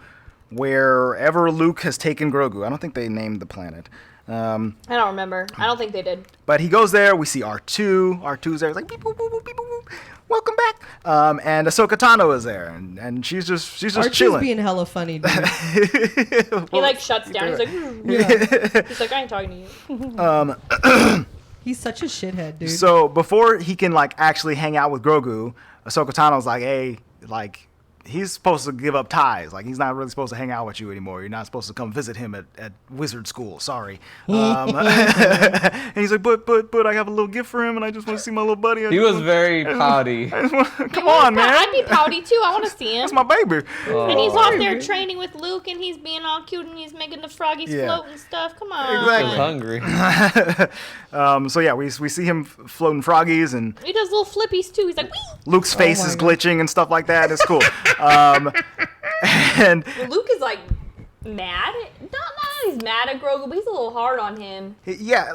wherever Luke has taken Grogu. I don't think they named the planet. I don't remember. I don't think they did. But he goes there. We see R2. R2's there. He's like, beep, boop, boop, boop, beep, boop, boop. Welcome back. And Ahsoka Tano is there, and she's just Archie's chilling. being hella funny, dude. He like shuts down. He's like, he's like, I ain't talking to you. He's such a shithead, dude. So before he can like actually hang out with Grogu, Ahsoka Tano's like, hey, like he's supposed to give up ties. Like he's not really supposed to hang out with you anymore. You're not supposed to come visit him at wizard school. Sorry. And he's like, but I have a little gift for him, and I just want to see my little buddy. He was very pouty. Come on, man. I'd be pouty too. I want to see him. That's my baby. And he's off there training with Luke, and he's being all cute, and he's making the froggies float and stuff. Come on. Exactly. Hungry. So yeah, we see him floating froggies, and He does little flippies too. He's like, wee! Luke's face is glitching and stuff like that. It's cool. And Luke is like mad. Not that he's mad at Grogu, but he's a little hard on him. yeah,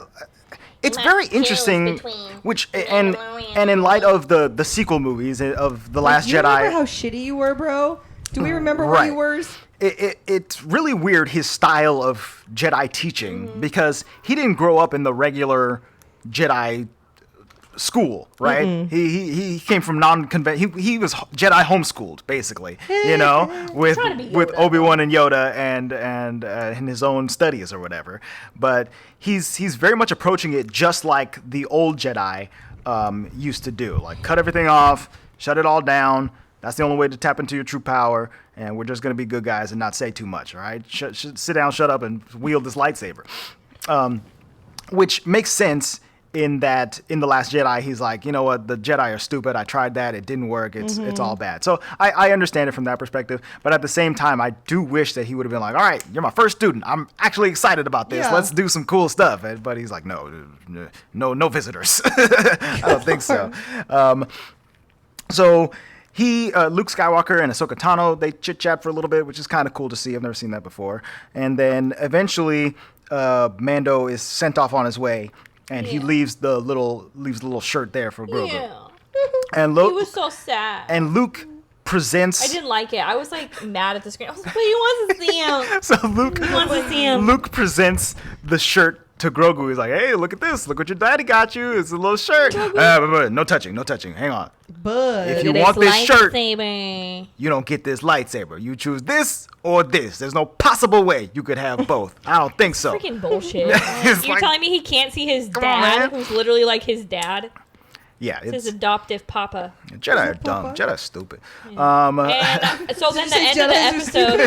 it's very interesting. Which and in light of the sequel movies of the Last you Jedi, remember how shitty you were, bro? Do we remember where you were? It's really weird his style of Jedi teaching because he didn't grow up in the regular Jedi school, right? Mm-mm. He came from non-conventional. He was Jedi homeschooled, basically, you know, with Obi-Wan and Yoda and his own studies or whatever. But he's very much approaching it just like the old Jedi used to do, like cut everything off, shut it all down. That's the only way to tap into your true power, and we're just gonna be good guys and not say too much, all right? Sit down, shut up, and wield this lightsaber, which makes sense. In that, in The Last Jedi, he's like, you know what, the Jedi are stupid. I tried that. It didn't work. It's all bad. So I understand it from that perspective. But at the same time, I do wish that he would have been like, all right, you're my first student. I'm actually excited about this. Yeah. Let's do some cool stuff. But he's like, no visitors. I don't think so. So Luke Skywalker and Ahsoka Tano, they chit-chat for a little bit, which is kind of cool to see. I've never seen that before. And then eventually, Mando is sent off on his way. And he leaves the little shirt there for Grogu. Yeah. And Luke, He was so sad. And Luke presents. I didn't like it. I was like mad at the screen. I was like, but he wants to see him. So Luke He wants to see him. Luke presents the shirt to Grogu. He's like, hey, look at this. Look what your daddy got you. It's a little shirt. But no touching. Hang on. But If you want this shirt, lightsaber. you don't get this lightsaber. You choose this or this. There's no possible way you could have both. I don't think so. Freaking bullshit. It's You're like, telling me he can't see his Come on, dad, man. who's literally like his dad? yeah, It's his it's adoptive papa. Jedi are dumb. Jedi are stupid. And so then the end of the episode,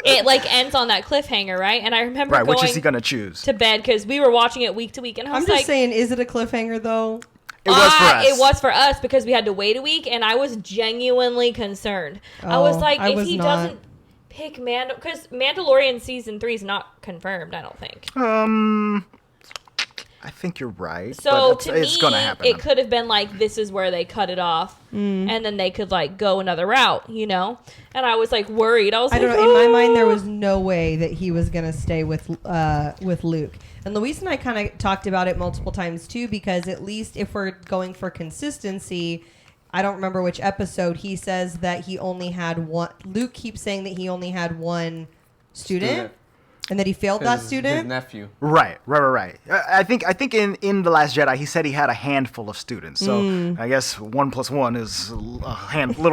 it like ends on that cliffhanger, right? And I remember Right, going which is he gonna choose? to bed because we were watching it week to week, and I was I'm just like, saying, is it a cliffhanger though? It was for us. It was for us because we had to wait a week, and I was genuinely concerned. I was like, I if was he not. doesn't pick Mando, because Mandalorian season 3 is not confirmed, I don't think. I think you're right. So but to it's me, gonna happen. it could have been like, this is where they cut it off, and then they could like go another route, you know. And I was like worried. I was I like, don't know. In my mind, there was no way that he was gonna stay with Luke. And Luis and I kind of talked about it multiple times too, because at least if we're going for consistency, I don't remember which episode he says that he only had one. Luke keeps saying that he only had one student. And that he failed that student? His nephew. Right. I think in The Last Jedi, he said he had a handful of students. So I guess 1 + 1 is a little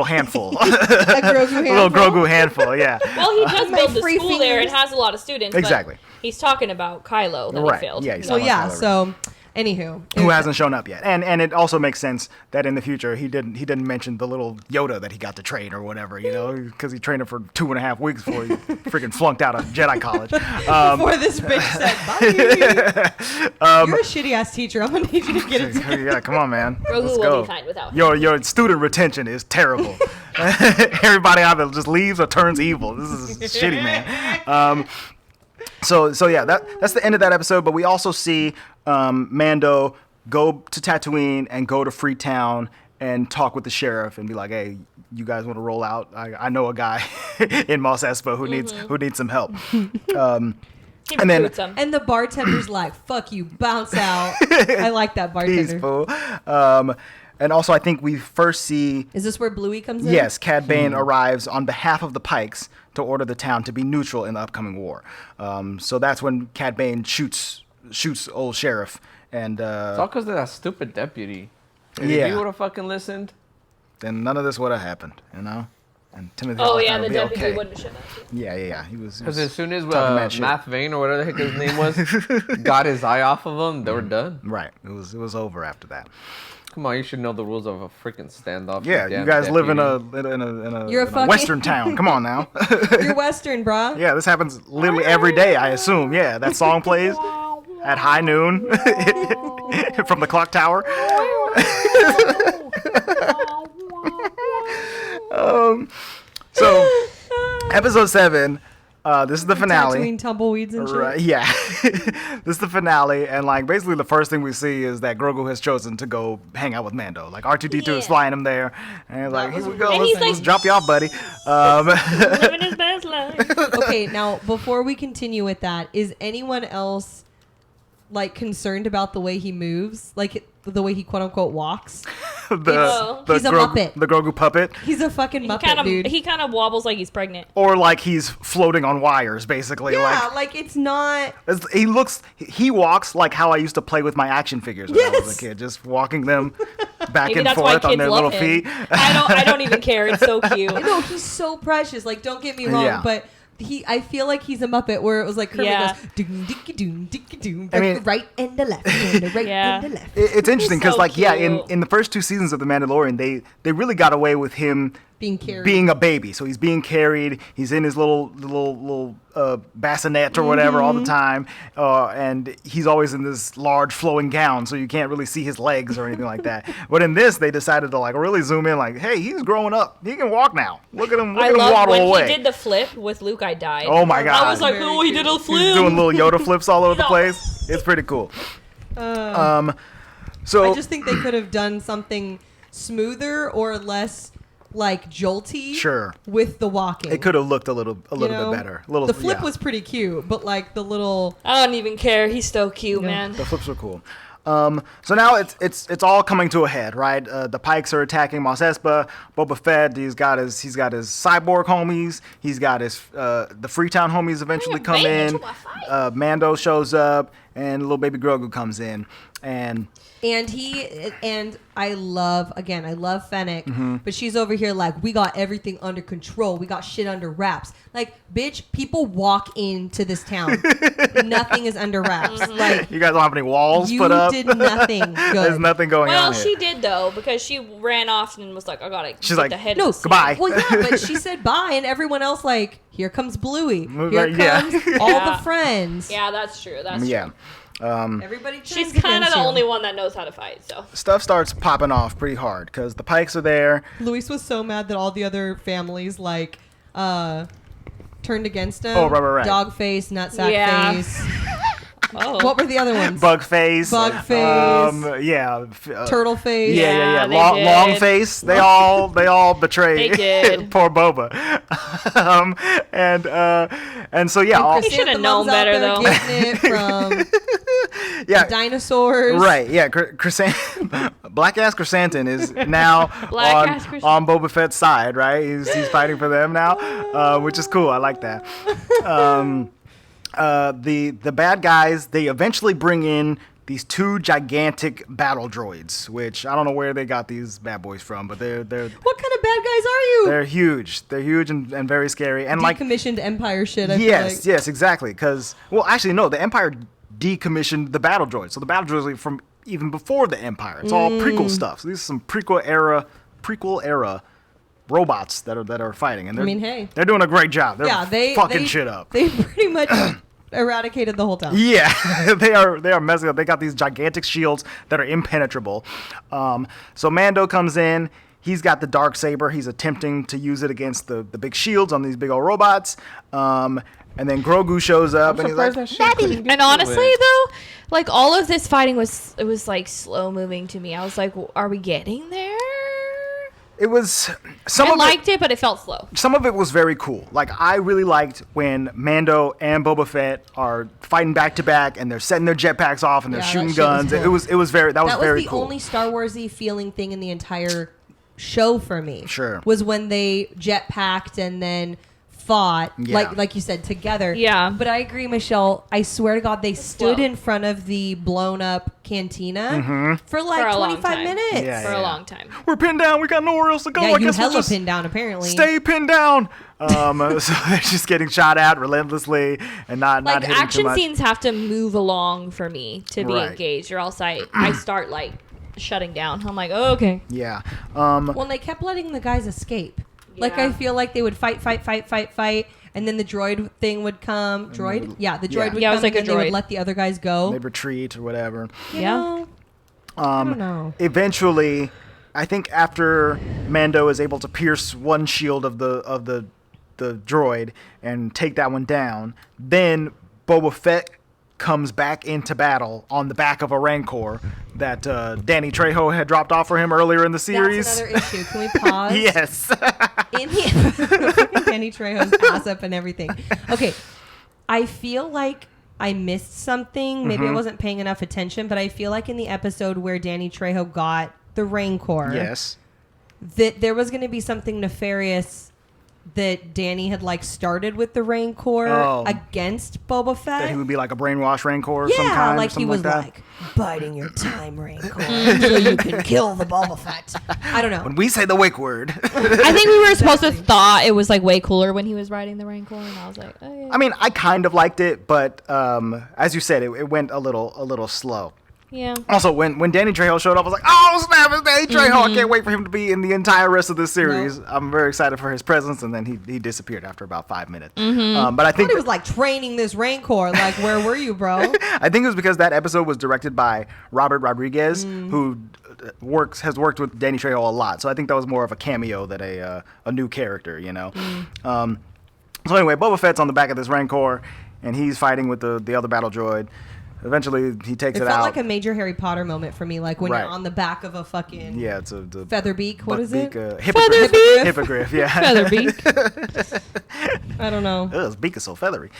handful. A Grogu handful? A little Grogu handful, yeah. well, he does build the free school there and fingers. has a lot of students. Exactly. But he's talking about Kylo that Right. he failed. Yeah, he's So talking yeah, about Kylo so anywho. who hasn't shown up yet. And it also makes sense that in the future he didn't mention the little Yoda that he got to train or whatever, you know, because he trained him for 2.5 weeks before he freaking flunked out of Jedi college. Before this bitch said, bye. You're a shitty ass teacher. I'm going to need you to get it together. Yeah, come on, man. Grogu Let's will go. be fine without him. Your student retention is terrible. Everybody out there just leaves or turns evil. This is shitty, man. So yeah, that's the end of that episode. But we also see Mando go to Tatooine and go to Freetown and talk with the sheriff and be like, "Hey, you guys want to roll out? I know a guy in Mos Espa who needs some help." He And then- recruits him. And the bartender's like, fuck you, bounce out. I like that bartender. Peaceful. And also, I think we first see, Is this where Bluey comes in? yes, Cad Bane arrives on behalf of the Pikes to order the town to be neutral in the upcoming war. So that's when Cad Bane shoots old sheriff. And It's all because of that stupid deputy. If Yeah. he would have fucking listened. then none of this would have happened, you know? And Timothy Oh Olyphant yeah, would the be deputy okay. wouldn't have shut up. Yeah. He was Because as soon as talking mad shit. Matt Vane or whatever the heck his name was got his eye off of him, they were done. Right. It was over after that. Come on, you should know the rules of a freaking standoff. Yeah, you damn guys live in deputy. You're a in a fucking- western town. Come on now. You're Western, brah. Yeah, this happens literally every day, I assume. Yeah, that song plays at high noon from the clock tower. So, episode 7. This is the finale. Tatooine tumbleweeds and shit. Right, yeah. This is the finale, and like basically the first thing we see is that Grogu has chosen to go hang out with Mando. Like R2D2 is Yeah. flying him there, and he's like, here we go, And he's let's like- drop you off, buddy. Living his best life. Okay, now before we continue with that, is anyone else like concerned about the way he moves? Like the way he quote unquote walks? No. He's a Muppet. The Grogu puppet, He's a fucking Muppet, dude. He kind of wobbles like he's pregnant. or like he's floating on wires, basically. Yeah, like it's not. He walks like how I used to play with my action figures when I was Yes. a kid, just walking them back Maybe and that's why forth on kids their love little him. feet. I don't even care. It's so cute. No, he's so precious. Like, don't get me wrong, Yeah. but I feel like he's a Muppet where it was like Kermit Yeah. goes doom dicka doom dicka doom, I mean- right and the left, and the right Yeah. and the left. It's interesting because, so like, yeah, cute. in the first 2 seasons of The Mandalorian, they really got away with him Being carried. being a baby. So he's being carried. He's in his little bassinet or whatever all the time, and he's always in this large flowing gown, so you can't really see his legs or anything like that. But in this, they decided to like really zoom in, like, hey, he's growing up. He can walk now. Look at him. Look I at him love waddle when away. he did the flip with Luke. I died. Oh my God. I was like, Very oh, he did a cute. flip. He's doing little Yoda flips all over the No. place. It's pretty cool. So I just think they could have done something smoother or less like jolty. Sure. With the walking, it could have looked a little you bit know? better. A little. The flip yeah. was pretty cute, but like the little. I don't even care. He's so cute, Yeah. man. The flips were cool. So now it's all coming to a head, right? The Pikes are attacking Mos Espa. Boba Fett, he's got his cyborg homies. He's got his the Freetown homies eventually Yeah, come bang in. into my fight. Mando shows up, and little baby Grogu comes in, and And I love Fennec, Mm-hmm. but she's over here like, we got everything under control. We got shit under wraps. Like, bitch, people walk into this town. Nothing is under wraps. Like, you guys don't have any walls you put up. did nothing good. There's nothing going Well, on here. she did though because she ran off and was like, I gotta. She's get like, the head No, of the goodbye. Well, yeah, but she said bye, and everyone else like, here comes Bluey. Move Here right- yeah. comes all Yeah. the friends. Yeah, that's true. That's Yeah. true. Everybody turns She's kind of against the you. only one that knows how to fight. So Stuff starts popping off pretty hard because the Pikes are there. Luis was so mad that all the other families like turned against him. Oh, right. Dog face, nutsack Yeah. face. oh, What were the other ones? Bug face. Bug face. Yeah. Turtle face. Yeah. Yeah, they Long, did. long face. They all betray. They did. Poor Boba. And so yeah, all, He shoulda known Chrysanthemums out better, there though. Getting it from yeah. dinosaurs. Right, yeah. Black ass Chrysanthemum is now Black ass Chrysanthemum. on Boba Fett's side, right? He's fighting for them now, which is cool. I like that. The bad guys, they eventually bring in these 2 gigantic battle droids, which I don't know where they got these bad boys from, but they're What kind of bad guys are you? they're huge. They're huge and very scary. And like Decommissioned Empire shit. I feel yes, like. yes, exactly. Because well, actually, no, the Empire decommissioned the battle droids. So the battle droids are from even before the Empire. It's all prequel stuff. So these are some prequel era robots that are fighting. And I mean, hey. they're doing a great job. They're Yeah, they fucking shit up. They pretty much eradicated the whole town. Yeah, they are messing up. They got these gigantic shields that are impenetrable. So Mando comes in. He's got the Darksaber. He's attempting to use it against the big shields on these big old robots. And then Grogu shows up and he's like, and honestly though, like all of this fighting was like slow moving to me. I was like, are we getting there? It was I liked it, but it felt slow. Some of it was very cool. Like, I really liked when Mando and Boba Fett are fighting back to back, and they're setting their jetpacks off, and they're shooting guns. It was very that was very the cool. only Star Warsy feeling thing in the entire show for me. Sure. Was when they jetpacked and then fought, like you said, together. Yeah. But I agree, Michelle. I swear to God, they stood in front of the blown up cantina for like For a long 25 time. minutes. Yeah, For a long time. We're pinned down. We got nowhere else to go. Yeah, I you guess we'll hella just pinned down, apparently. stay pinned down. So they're just getting shot at relentlessly and not Like, hitting too action much. scenes have to move along for me to be Right. engaged, or else I start, like, shutting down. I'm like, oh, okay. Yeah. Well, they kept letting the guys escape. Like, Yeah. I feel like they would fight, and then the droid thing would come. Droid? Yeah, the droid would Yeah, it come, was like and a then they would droid. let the other guys go. They retreat or whatever. You Yeah. know? I don't know. Eventually, I think after Mando is able to pierce one shield of the droid and take that one down, then Boba Fett comes back into battle on the back of a Rancor that Danny Trejo had dropped off for him earlier in the series. That's another issue. Can we pause? Yes. In the Danny Trejo's ass up and everything. Okay, I feel like I missed something. Maybe I wasn't paying enough attention, but I feel like in the episode where Danny Trejo got the Rancor, Yes. that there was going to be something nefarious that Danny had like started with the Rancor against Boba Fett. That he would be like a brainwashed Rancor of yeah, some kind. like something he was that. like biding your time, Rancor, so you can kill the Boba Fett. I don't know. When we say the wake word. I think we were supposed to thought it was, like, way cooler when he was riding the Rancor, and I was like, oh, yeah. I mean, I kind of liked it, but as you said, it went a little slow. Yeah. Also, when Danny Trejo showed up, I was like, oh, snap, it's Danny Trejo. I can't wait for him to be in the entire rest of this series. No. I'm very excited for his presence, and then he disappeared after about 5 minutes. But I I think thought he was like training this Rancor. Like, where were you, bro? I think it was because that episode was directed by Robert Rodriguez, who has worked with Danny Trejo a lot. So I think that was more of a cameo than a new character, you know. So anyway, Boba Fett's on the back of this Rancor, and he's fighting with the other battle droid. Eventually, he takes It it felt out. like a major Harry Potter moment for me, like when Right. you're on the back of a fucking It's a feather beak. What is it? Hippogriff. Featherbeak? Hippogriff, yeah. Featherbeak. I don't know. Ugh, his beak is so feathery.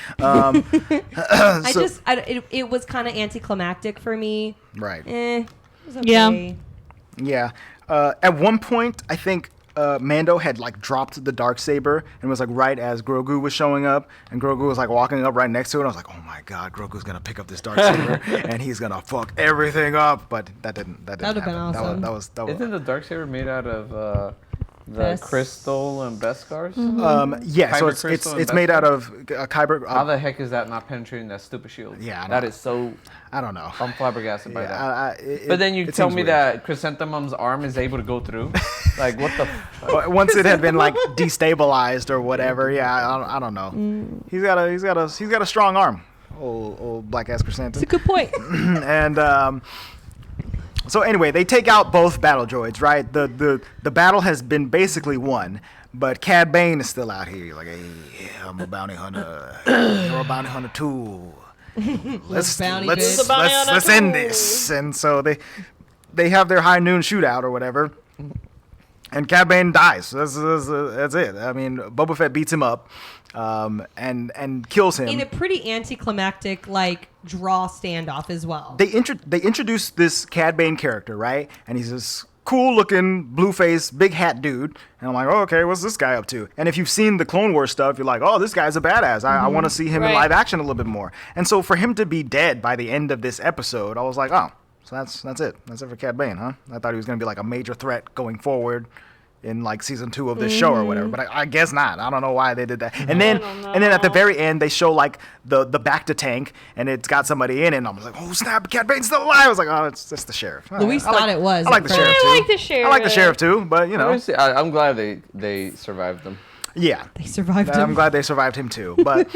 It was kind of anticlimactic for me. Right. It was okay. Yeah. Yeah. At one point, I think Mando had like dropped the Darksaber and was like right as Grogu was showing up, and Grogu was like walking up right next to it. I was like, oh my god, Grogu's gonna pick up this Darksaber and he's gonna fuck everything up. But that didn't That'd have been happen. awesome. That was Isn't the Darksaber made out of the Bes- crystal and Beskars? yeah, so Kyber it's crystal and it's made out Beskar? of Kyber. How the heck is that not penetrating that stupid shield? Yeah, I that don't- is so. I don't know. I'm flabbergasted by that. It- But then you it tell seems me weird. that Chrysanthemum's arm is able to go through. Like, what the? But once it had been like destabilized or whatever, yeah, I don't know. He's got a strong arm, old black ass chrysanthemum. It's a good point. And so anyway, they take out both battle droids, right? The battle has been basically won, but Cad Bane is still out here. He's like, hey, yeah, I'm a bounty hunter. You're a bounty hunter too. Let's bounty let's bitch. let's, Bounty hunter let's end too. this. And so they have their high noon shootout or whatever. And Cad Bane dies. That's it. I mean, Boba Fett beats him up, and kills him. In a pretty anticlimactic like draw standoff as well. They introduced this Cad Bane character, right? And he's this cool-looking, blue-faced, big-hat dude. And I'm like, oh, okay, what's this guy up to? And if you've seen the Clone Wars stuff, you're like, oh, this guy's a badass. I want to see him in Right. live action a little bit more. And so for him to be dead by the end of this episode, I was like, oh, so that's it. That's it for Cad Bane, huh? I thought he was going to be like a major threat going forward in like season 2 of this show or whatever, but I guess not. I don't know why they did that. And then at the very end they show like the back to tank and it's got somebody in it, and I was like, oh snap, Cad Bane's still alive. I was like, oh, it's the sheriff. Luis I thought it was I like at the first. sheriff I too. like the sheriff. I like the sheriff too, but you know, I'm glad they survived them. yeah. They survived I'm him. glad they survived him too, but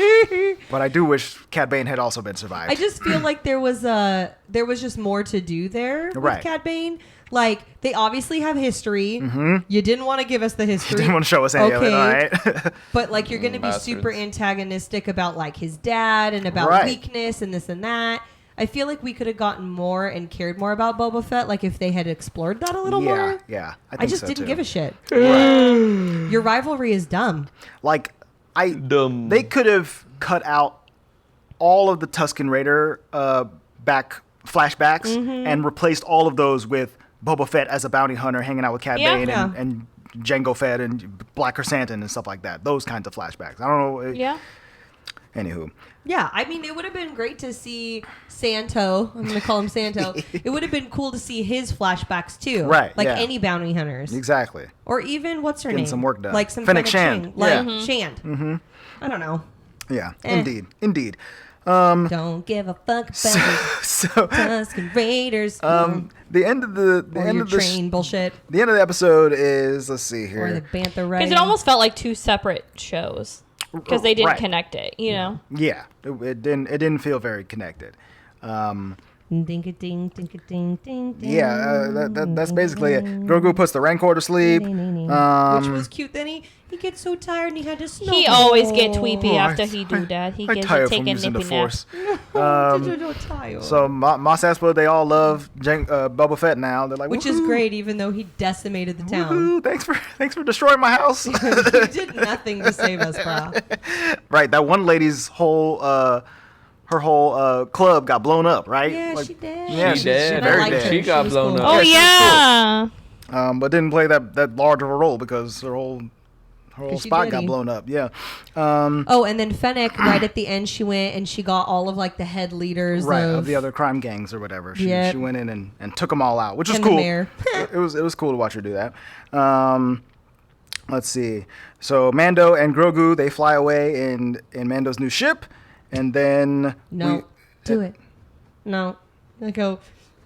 I do wish Cad Bane had also been survived. I just feel like there was just more to do there Right. with Cad Bane. Like, they obviously have history. You didn't want to give us the history. You didn't want to show us any of it, all right? But like, you're going to be Bastards. super antagonistic about like his dad and about Right. weakness and this and that. I feel like we could have gotten more and cared more about Boba Fett, like if they had explored that a little more. Yeah, I just so, didn't too. give a shit. Right. Your rivalry is dumb. Like, Dumb. they could have cut out all of the Tusken Raider back flashbacks and replaced all of those with Boba Fett as a bounty hunter hanging out with Cad Bane and Jango Fett and Black Chrysanthemum and stuff like that. Those kinds of flashbacks. I don't know. Yeah. Anywho. Yeah, I mean, it would have been great to see Santo. I'm going to call him Santo. It would have been cool to see his flashbacks too. Right, Like yeah. any bounty hunters. Exactly. Or even, what's her Getting name? some work done. Like some Fennec Fennec Shand. Like Yeah. Shand. Mm-hmm. I don't know. Yeah. Eh. Indeed. Don't give a fuck about So Tusken Raiders. the end of the or end your of the train bullshit. the end of the episode is, let's see Or the here. Bantha Ray. Because it almost felt like two separate shows. Because they didn't Right. connect it, you know? Yeah, it didn't feel very connected. Ding-a-ding, ding-a-ding, ding, ding. Yeah, that's basically it. Grogu puts the Rancor to sleep. Which was cute. Then he gets so tired and he had to snuggle. He always get tweepy Oh, after he do that. He I gets tire to from take a using the nippy nap. Force. Tired. So Mos Espa, they all love Boba Fett now. They're like, Which is great, even though he decimated the town. Woohoo, thanks for destroying my house. He did nothing to save us, bro. Right, that one lady's whole her whole club got blown up, right? Yeah, Like, she did. Yeah, She she's did. very liked dead. her. She got was blown cool. up. Oh, Yeah, yeah. But didn't play that large of a role because her whole 'Cause she spot did got eat. blown up. Yeah. Oh, and then Fennec, right at the end, she went and she got all of like the head leaders Right, of the other crime gangs or whatever. She Yep. she went in and took them all out, which was And the cool. mayor. it was cool to watch her do that. Let's see. So Mando and Grogu, they fly away in Mando's new ship, and then do it. No. I go,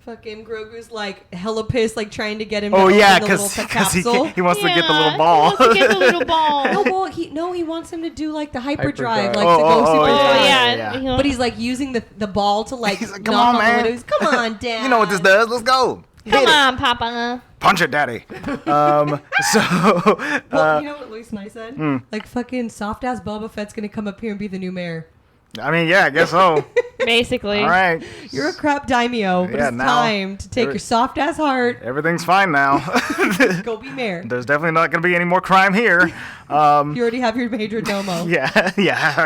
fucking Grogu's like hella pissed, like trying to get him. Oh to yeah, open the little because capsule. he wants to get the Yeah, little ball. He wants to get the little ball. No, well, he wants him to do like the hyperdrive, Hyperdrive. like to go super Oh, fast. yeah. yeah. But he's like using the ball to like He's like, "Come knock on, on man." the windows. Come on, Dad. You know what this does? Let's go. Come Hit it. on, Papa. Punch it, Daddy. Well, you know what Luis Nye said? Like fucking soft ass Boba Fett's gonna come up here and be the new mayor. I mean, yeah, I guess so. Basically. All right. You're a crap daimyo, but Yeah, it's now- time to take your soft ass heart, Everything's fine now. go be mayor. There's definitely not going to be any more crime here. You already have your major domo. Yeah,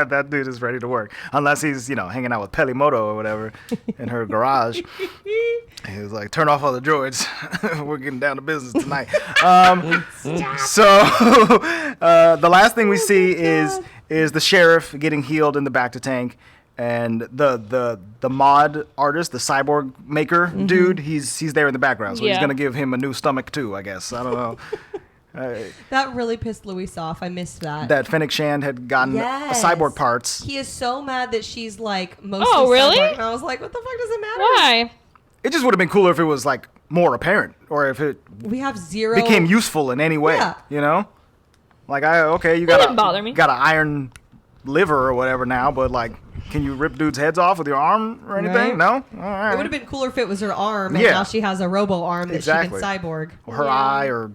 that dude is ready to work. Unless he's, hanging out with Pelimoto or whatever in her garage. He was like, turn off all the droids. We're getting down to business tonight. So the last thing we see is the sheriff getting healed in the back to tank. And the mod artist, the cyborg maker dude, he's there in the background. So he's Yeah. going to give him a new stomach too, I guess. I don't know. That really pissed Luis off. I missed that. That Fennec Shand had gotten Yes. cyborg parts. He is so mad that she's like mostly Oh, really? cyborg. And I was like, what the fuck does it matter? Why? It just would have been cooler if it was like more apparent, or if it We have zero. became useful in any way. Yeah. Like you didn't bother me. got an iron liver or whatever now, but like, can you rip dudes' heads off with your arm or anything? Right. No. All It right. would have been cooler if it was her arm, and Yeah. now she has a robo arm that Exactly. she can cyborg. Or her eye, or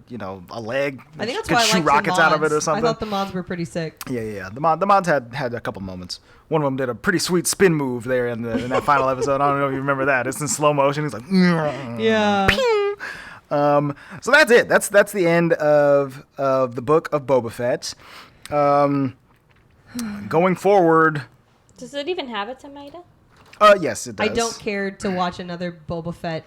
a leg. I think that's could why I shoot liked rockets the mods. out of it or something. I thought the mods were pretty sick. Yeah. The mods had a couple moments. One of them did a pretty sweet spin move there in that final episode. I don't know if you remember that. It's in slow motion. He's like, Yeah. so that's it. That's the end of the Book of Boba Fett. Going forward, Does it even have a tomato? yes, it does. I don't care to watch another Boba Fett.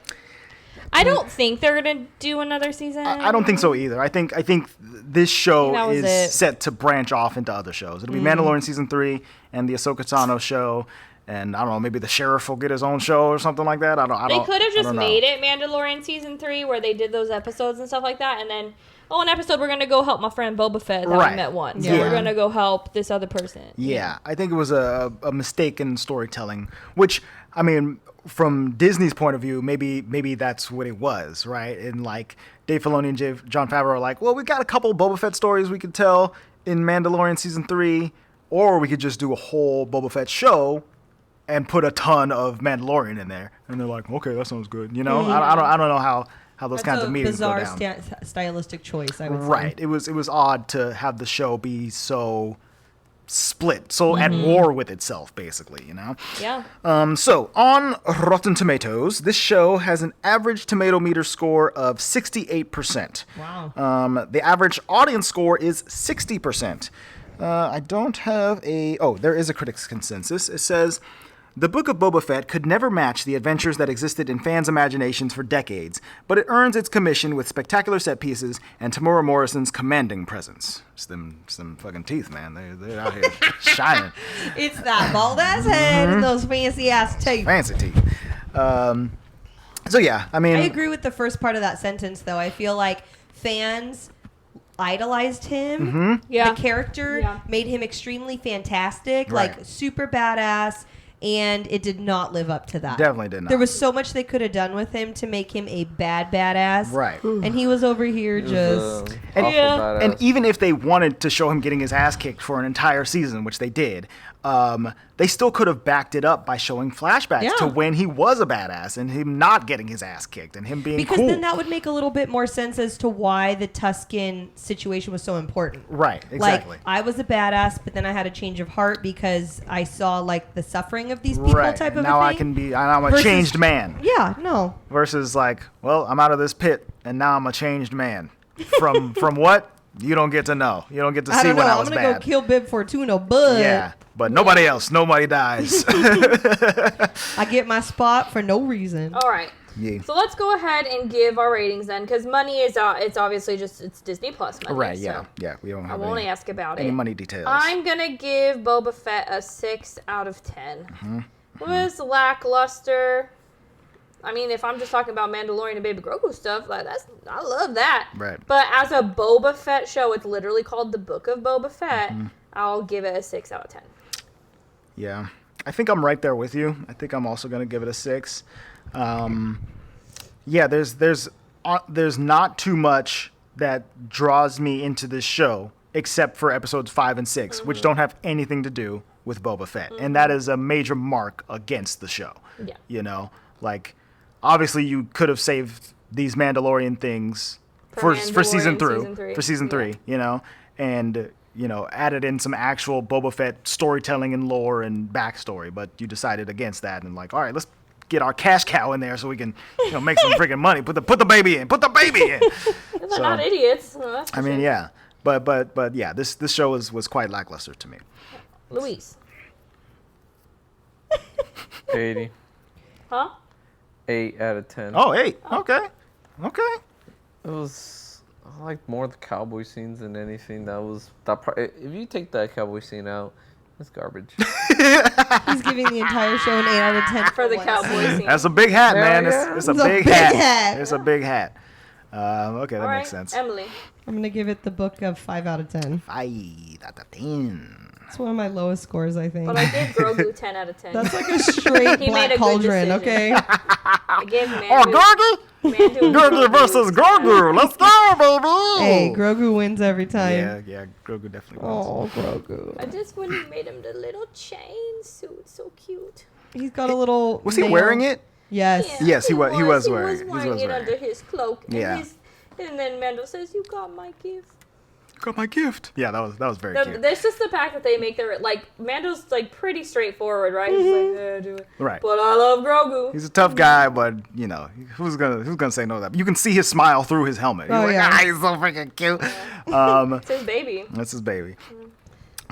I don't think they're gonna do another season. I don't think so either. I think this show That was is it. set to branch off into other shows. It'll be Mandalorian season 3 and the Ahsoka Tano show, and I don't know, maybe the sheriff will get his own show or something like that. They could have just made it Mandalorian season 3, where they did those episodes and stuff like that, and then an episode we're gonna go help my friend Boba Fett that Right. we met once. Yeah. So we're gonna go help this other person. Yeah, I think it was a mistake in storytelling, which, I mean, from Disney's point of view, maybe that's what it was, right? And like Dave Filoni and John Favreau are like, well, we got a couple Boba Fett stories we could tell in Mandalorian season 3, or we could just do a whole Boba Fett show and put a ton of Mandalorian in there. And they're like, okay, that sounds good. I don't know how those That's kinds a of meetings go bizarre down. stylistic choice, I would say. Right. It was odd to have the show be so split, so at war with itself, basically, you know? Yeah. So, on Rotten Tomatoes, this show has an average tomato meter score of 68%. Wow. The average audience score is 60%. I don't have a... Oh, there is a critics' consensus. It says... The Book of Boba Fett could never match the adventures that existed in fans' imaginations for decades, but it earns its commission with spectacular set pieces and Tamora Morrison's commanding presence. It's them fucking teeth, man. They're out here shining. It's that bald ass head and those fancy ass teeth. Fancy teeth. So yeah, I mean... I agree with the first part of that sentence, though. I feel like fans idolized him. Yeah. The character made him extremely fantastic, Right. like super badass. And it did not live up to that. Definitely did not. There was so much they could have done with him to make him a badass. Right. And he was over here just... And even if they wanted to show him getting his ass kicked for an entire season, which they did, they still could have backed it up by showing flashbacks to when he was a badass and him not getting his ass kicked and him being because cool. then that would make a little bit more sense as to why the Tusken situation was so important. Right, exactly. Like, I was a badass, but then I had a change of heart because I saw, like, the suffering of these people type of now a thing. I'm a Versus- changed man. Yeah, no. Versus like, well, I'm out of this pit and now I'm a changed man. From what? You don't get to know. You don't get to I see don't know. when I I'm was going to go bad. kill Bib Fortuna, but Yeah, but nobody else. Nobody dies. I get my spot for no reason. All right. Yeah. So let's go ahead and give our ratings then, because money is it's obviously just it's Disney Plus money. Right, so yeah. Yeah, we don't I have won't any, ask about any it. money details. I'm gonna give Boba Fett a 6 out of 10. It was lackluster. I mean, if I'm just talking about Mandalorian and Baby Grogu stuff, like I love that. Right. But as a Boba Fett show, it's literally called the Book of Boba Fett. I'll give it a 6 out of 10. Yeah. I think I'm right there with you. I think I'm also going to give it a 6. Yeah, there's not too much that draws me into this show except for episodes 5 and 6, which don't have anything to do with Boba Fett. And that is a major mark against the show. Yeah. You know, like obviously you could have saved these Mandalorian things for season 3, for season 3, you know, and you know, added in some actual Boba Fett storytelling and lore and backstory, but you decided against that and like, all right, let's get our cash cow in there so we can, you know, make some freaking money. Put the baby in. Put the baby in. They're not idiots. That's for I mean, sure. yeah, but yeah, this show was quite lackluster to me. Luis. 80. Huh? 8 out of 10. Oh, 8. Okay. It was... I like more the cowboy scenes than anything. If you take that cowboy scene out, it's garbage. He's giving the entire show an 8 out of 10 For the once. cowboy scene. That's a big hat, man. yeah. It's a big hat. It's a big hat. Okay, that All right, makes sense. Emily. I'm going to give it the book of 5 out of 10. 5 out of 10. It's one of my lowest scores, I think. But I gave Grogu 10 out of 10. That's like a straight He made black a good cauldron, decision. okay? I gave Mandu. Oh, Grogu versus Grogu. Let's go, baby. Hey, Grogu wins every time. Yeah, Grogu definitely wins. Oh, Grogu. I just when he made him the little chain suit. So cute. He's got a little... Was he nail. wearing it? Yes. Yeah, Yes, he was wearing it. He was He wearing was it wearing under his cloak. Yeah. And then Mando says, "You got my gift." Got my gift. Yeah, that was very cute. There's just the fact that they make their like Mando's like pretty straightforward, right? He's like, "Yeah, do it." Right. But I love Grogu. He's a tough guy, but you know who's gonna say no to that? You can see his smile through his helmet. He's Oh, like, yeah. he's so freaking cute. It's his baby. That's his baby.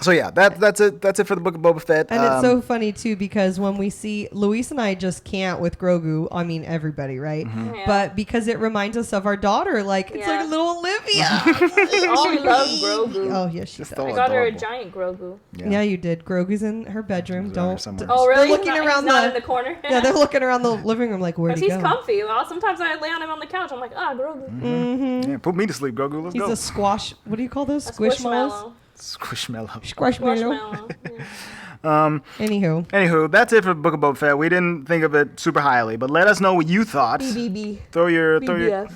So yeah, that's it. That's it for the Book of Boba Fett. And it's so funny, too, because when we see... Luis and I just can't with Grogu. I mean, everybody, right? Yeah. But because it reminds us of our daughter. Like, it's like a little Olivia. Oh, we love Grogu. Oh, yes, she Just does. so I got her a adorable. giant Grogu. Yeah, you did. Grogu's in her bedroom. He's around here Don't... somewhere. Oh, really? They're looking He's around not the... in the corner. Yeah, they're looking around the living room like, where'd Because he he's go? comfy. Well, sometimes I lay on him on the couch. I'm like, Grogu. Yeah, put me to sleep, Grogu. Let's He's go. a squash... What do you call those? A Squishmallows? Squishmallow. Squishmallow. Squishmallow. Anywho. Anywho, that's it for the Book of Boba Fett. We didn't think of it super highly, but let us know what you thought. BBB. Throw your BBF.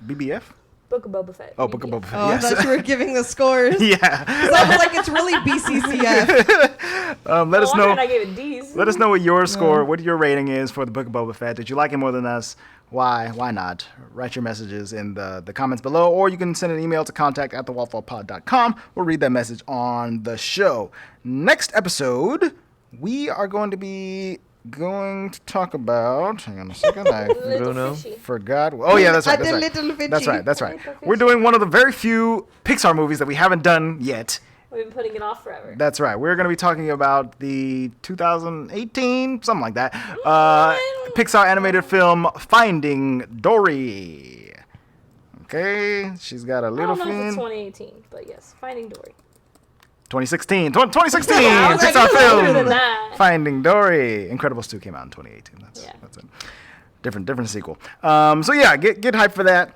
BBF. Book of Boba Fett. Oh, Book of Boba Fett. Oh, Yes. I thought you were giving the scores. Yeah. Sounded like it's really BCCF. Let us know. I gave it D's. Let us know what your score, what your rating is for the Book of Boba Fett. Did you like it more than us? why not? Write your messages in the comments below, or you can send an email to contact@thewaltvaultpod.com. We'll read that message on the show. Next episode, we are going to talk about. Hang on a second, I Bruno. forgot. Oh yeah, that's right. The little fishy. That's right. We're doing one of the very few Pixar movies that we haven't done yet. We've been putting it off forever. That's right. We're going to be talking about the 2018, something like that, Pixar animated film Finding Dory. Okay, she's got a I little don't know if it's fin. 2018, but yes, Finding Dory. 2016 Pixar Older film than that. Finding Dory. Incredibles 2 came out in 2018. That's it. Different sequel. So yeah, get hyped for that.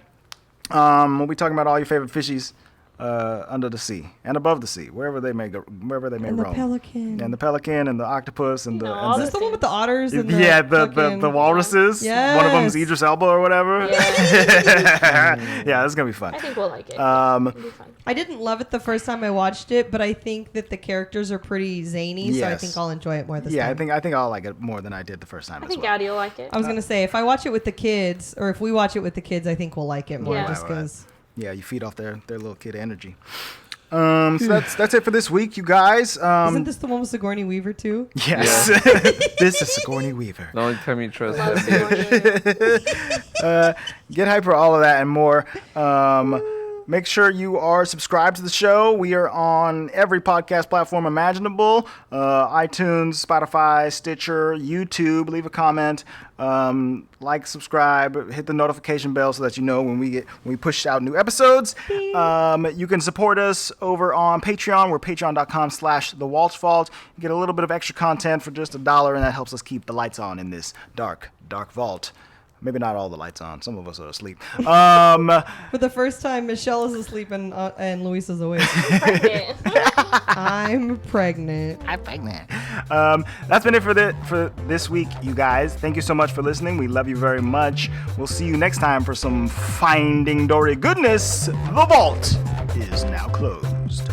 We'll be talking about all your favorite fishies under the sea and above the sea, wherever they may And roam. the pelican. And the pelican and the octopus and all Is this the one with the otters? And the walruses. Yes. One of them's Idris Elba or whatever. Yeah. Yeah, this is gonna be fun. I think we'll like it. It'll be fun. I didn't love it the first time I watched it, but I think that the characters are pretty zany, so I Yes. think I'll enjoy it more this Yeah, time. I think I'll like it more than I did the first time. I as think well. Addie will like it. I was gonna say if I watch it with the kids, or if we watch it with the kids, I think we'll like it more Yeah. just Right. because. Yeah, you feed off their little kid energy. So that's it for this week, you guys. Isn't this the one with Sigourney Weaver too? Yes, this is Sigourney Weaver. The only time you trust Love that. Sigourney. Get hyped for all of that and more. Make sure you are subscribed to the show. We are on every podcast platform imaginable: iTunes, Spotify, Stitcher, YouTube. Leave a comment, like, subscribe, hit the notification bell so that you know when we push out new episodes. You can support us over on Patreon. We're patreon.com/The Walt Vault. You get a little bit of extra content for just $1, and that helps us keep the lights on in this dark vault. Maybe not all the lights on. Some of us are asleep. For the first time, Michelle is asleep and Luis is awake. Pregnant. I'm pregnant. That's been it for this week, you guys. Thank you so much for listening. We love you very much. We'll see you next time for some Finding Dory goodness. The vault is now closed.